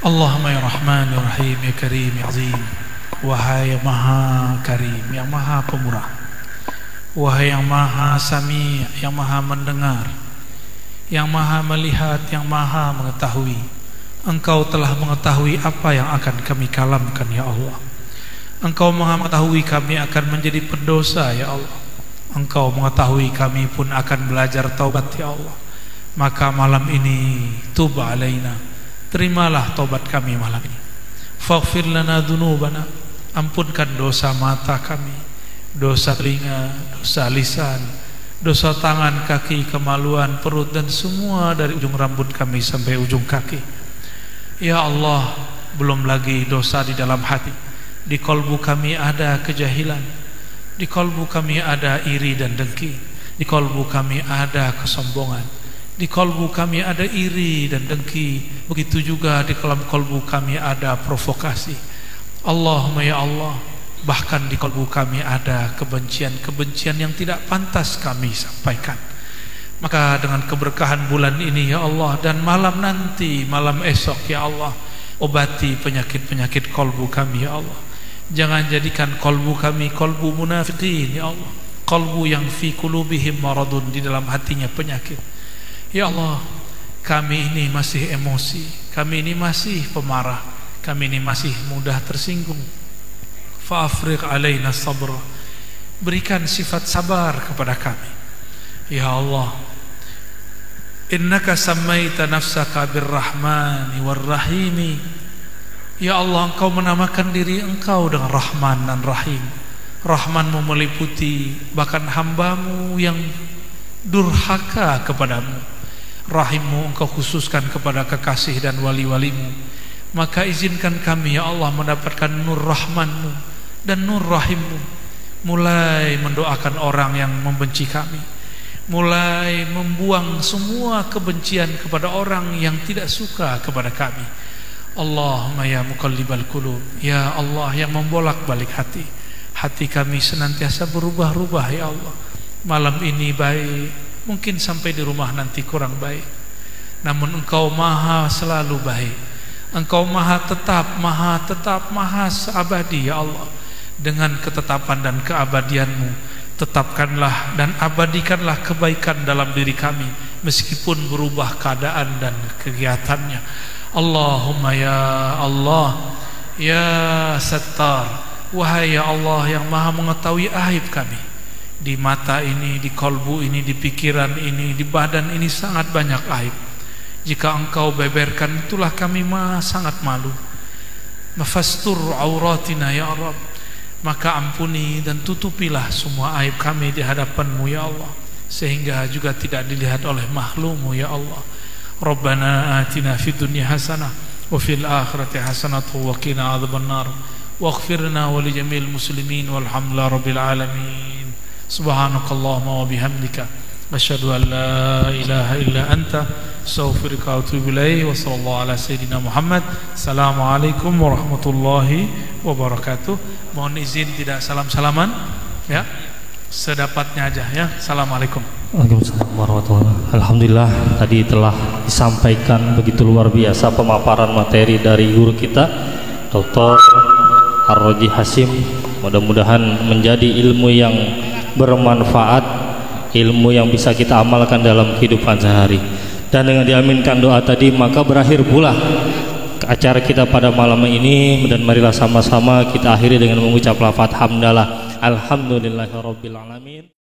Allahumma ya Rahman ya Rahim ya Karim ya Azim. Wahai yang Maha Karim, yang Maha Pemurah. Wahai yang Maha Sami', yang Maha mendengar, yang Maha melihat, yang Maha mengetahui. Engkau telah mengetahui apa yang akan kami kalamkan ya Allah. Engkau Maha mengetahui kami akan menjadi pendosa ya Allah. Engkau mengetahui kami pun akan belajar taubat ya Allah. Maka malam ini tub alaina, terimalah taubat kami malam ini. Faghfir lana dzunubana, ampunkan dosa mata kami, dosa telinga, dosa lisan, dosa tangan, kaki, kemaluan, perut, dan semua dari ujung rambut kami sampai ujung kaki. Ya Allah, belum lagi dosa di dalam hati. Di kalbu kami ada kejahilan, di kalbu kami ada iri dan dengki, di kalbu kami ada kesombongan, di kalbu kami ada iri dan dengki. Begitu juga di dalam kalbu kami ada provokasi. Allahumma ya Allah, bahkan di kalbu kami ada kebencian-kebencian yang tidak pantas kami sampaikan. Maka dengan keberkahan bulan ini ya Allah, dan malam nanti, malam esok ya Allah, obati penyakit-penyakit kalbu kami ya Allah. Jangan jadikan kalbu kami kalbu munafiqin ya Allah, kalbu yang fi qulubihim maradun, di dalam hatinya penyakit. Ya Allah, kami ini masih emosi, kami ini masih pemarah, kami ini masih mudah tersinggung. Fa'afriq alaina sabra, berikan sifat sabar kepada kami ya Allah. Innaka sammaita nafsaka birrahmani warrahimi. Ya Allah, Engkau menamakan diri Engkau dengan Rahman dan Rahim. Rahmanmu meliputi bahkan hambamu yang durhaka kepadamu. Rahimmu Engkau khususkan kepada kekasih dan wali-walimu. Maka izinkan kami ya Allah mendapatkan nur Rahmanmu dan nur Rahimmu. Mulai mendoakan orang yang membenci kami, mulai membuang semua kebencian kepada orang yang tidak suka kepada kami. Allahumma ya muqallibal qulub, ya Allah yang membolak-balik hati. Hati kami senantiasa berubah-ubah ya Allah. Malam ini baik, mungkin sampai di rumah nanti kurang baik. Namun Engkau Maha selalu baik. Engkau Maha tetap, Maha seabadi ya Allah. Dengan ketetapan dan keabadianmu, tetapkanlah dan abadikanlah kebaikan dalam diri kami, meskipun berubah keadaan dan kegiatannya. Allahumma ya Allah, ya Sattar, wahai ya Allah yang Maha mengetahui aib kami. Di mata ini, di kalbu ini, di pikiran ini, di badan ini sangat banyak aib. Jika Engkau beberkan, itulah kami sangat malu. Mafastur auratina ya Rabb, maka ampuni dan tutupilah semua aib kami di hadapan-Mu ya Allah, sehingga juga tidak dilihat oleh makhluk-Mu ya Allah. Rabbana atina fid dunya hasanah wa fil akhirati hasanah wa qina adzabannar waghfirna wa li jamil muslimin walhamdulillahi rabbil alamin. Subhanakallahumma wa bihamdika asyhadu an la ilaha illa anta astaghfiruka wa atubu ilaik. Wa sallallahu ala sayyidina Muhammad. Assalamualaikum warahmatullahi wabarakatuh. Mohon izin tidak salam-salaman ya. Sedapatnya aja ya. Assalamualaikum. Waalaikumsalam warahmatullahi wabarakatuh. Alhamdulillah tadi telah disampaikan begitu luar biasa pemaparan materi dari guru kita Dr. Ar-Raji Hasim. Mudah-mudahan menjadi ilmu yang bermanfaat, ilmu yang bisa kita amalkan dalam kehidupan sehari. Dan dengan diaminkan doa tadi, maka berakhir pula acara kita pada malam ini. Dan marilah sama-sama kita akhiri dengan mengucap lafaz hamdalah. Alhamdulillahirabbil alamin.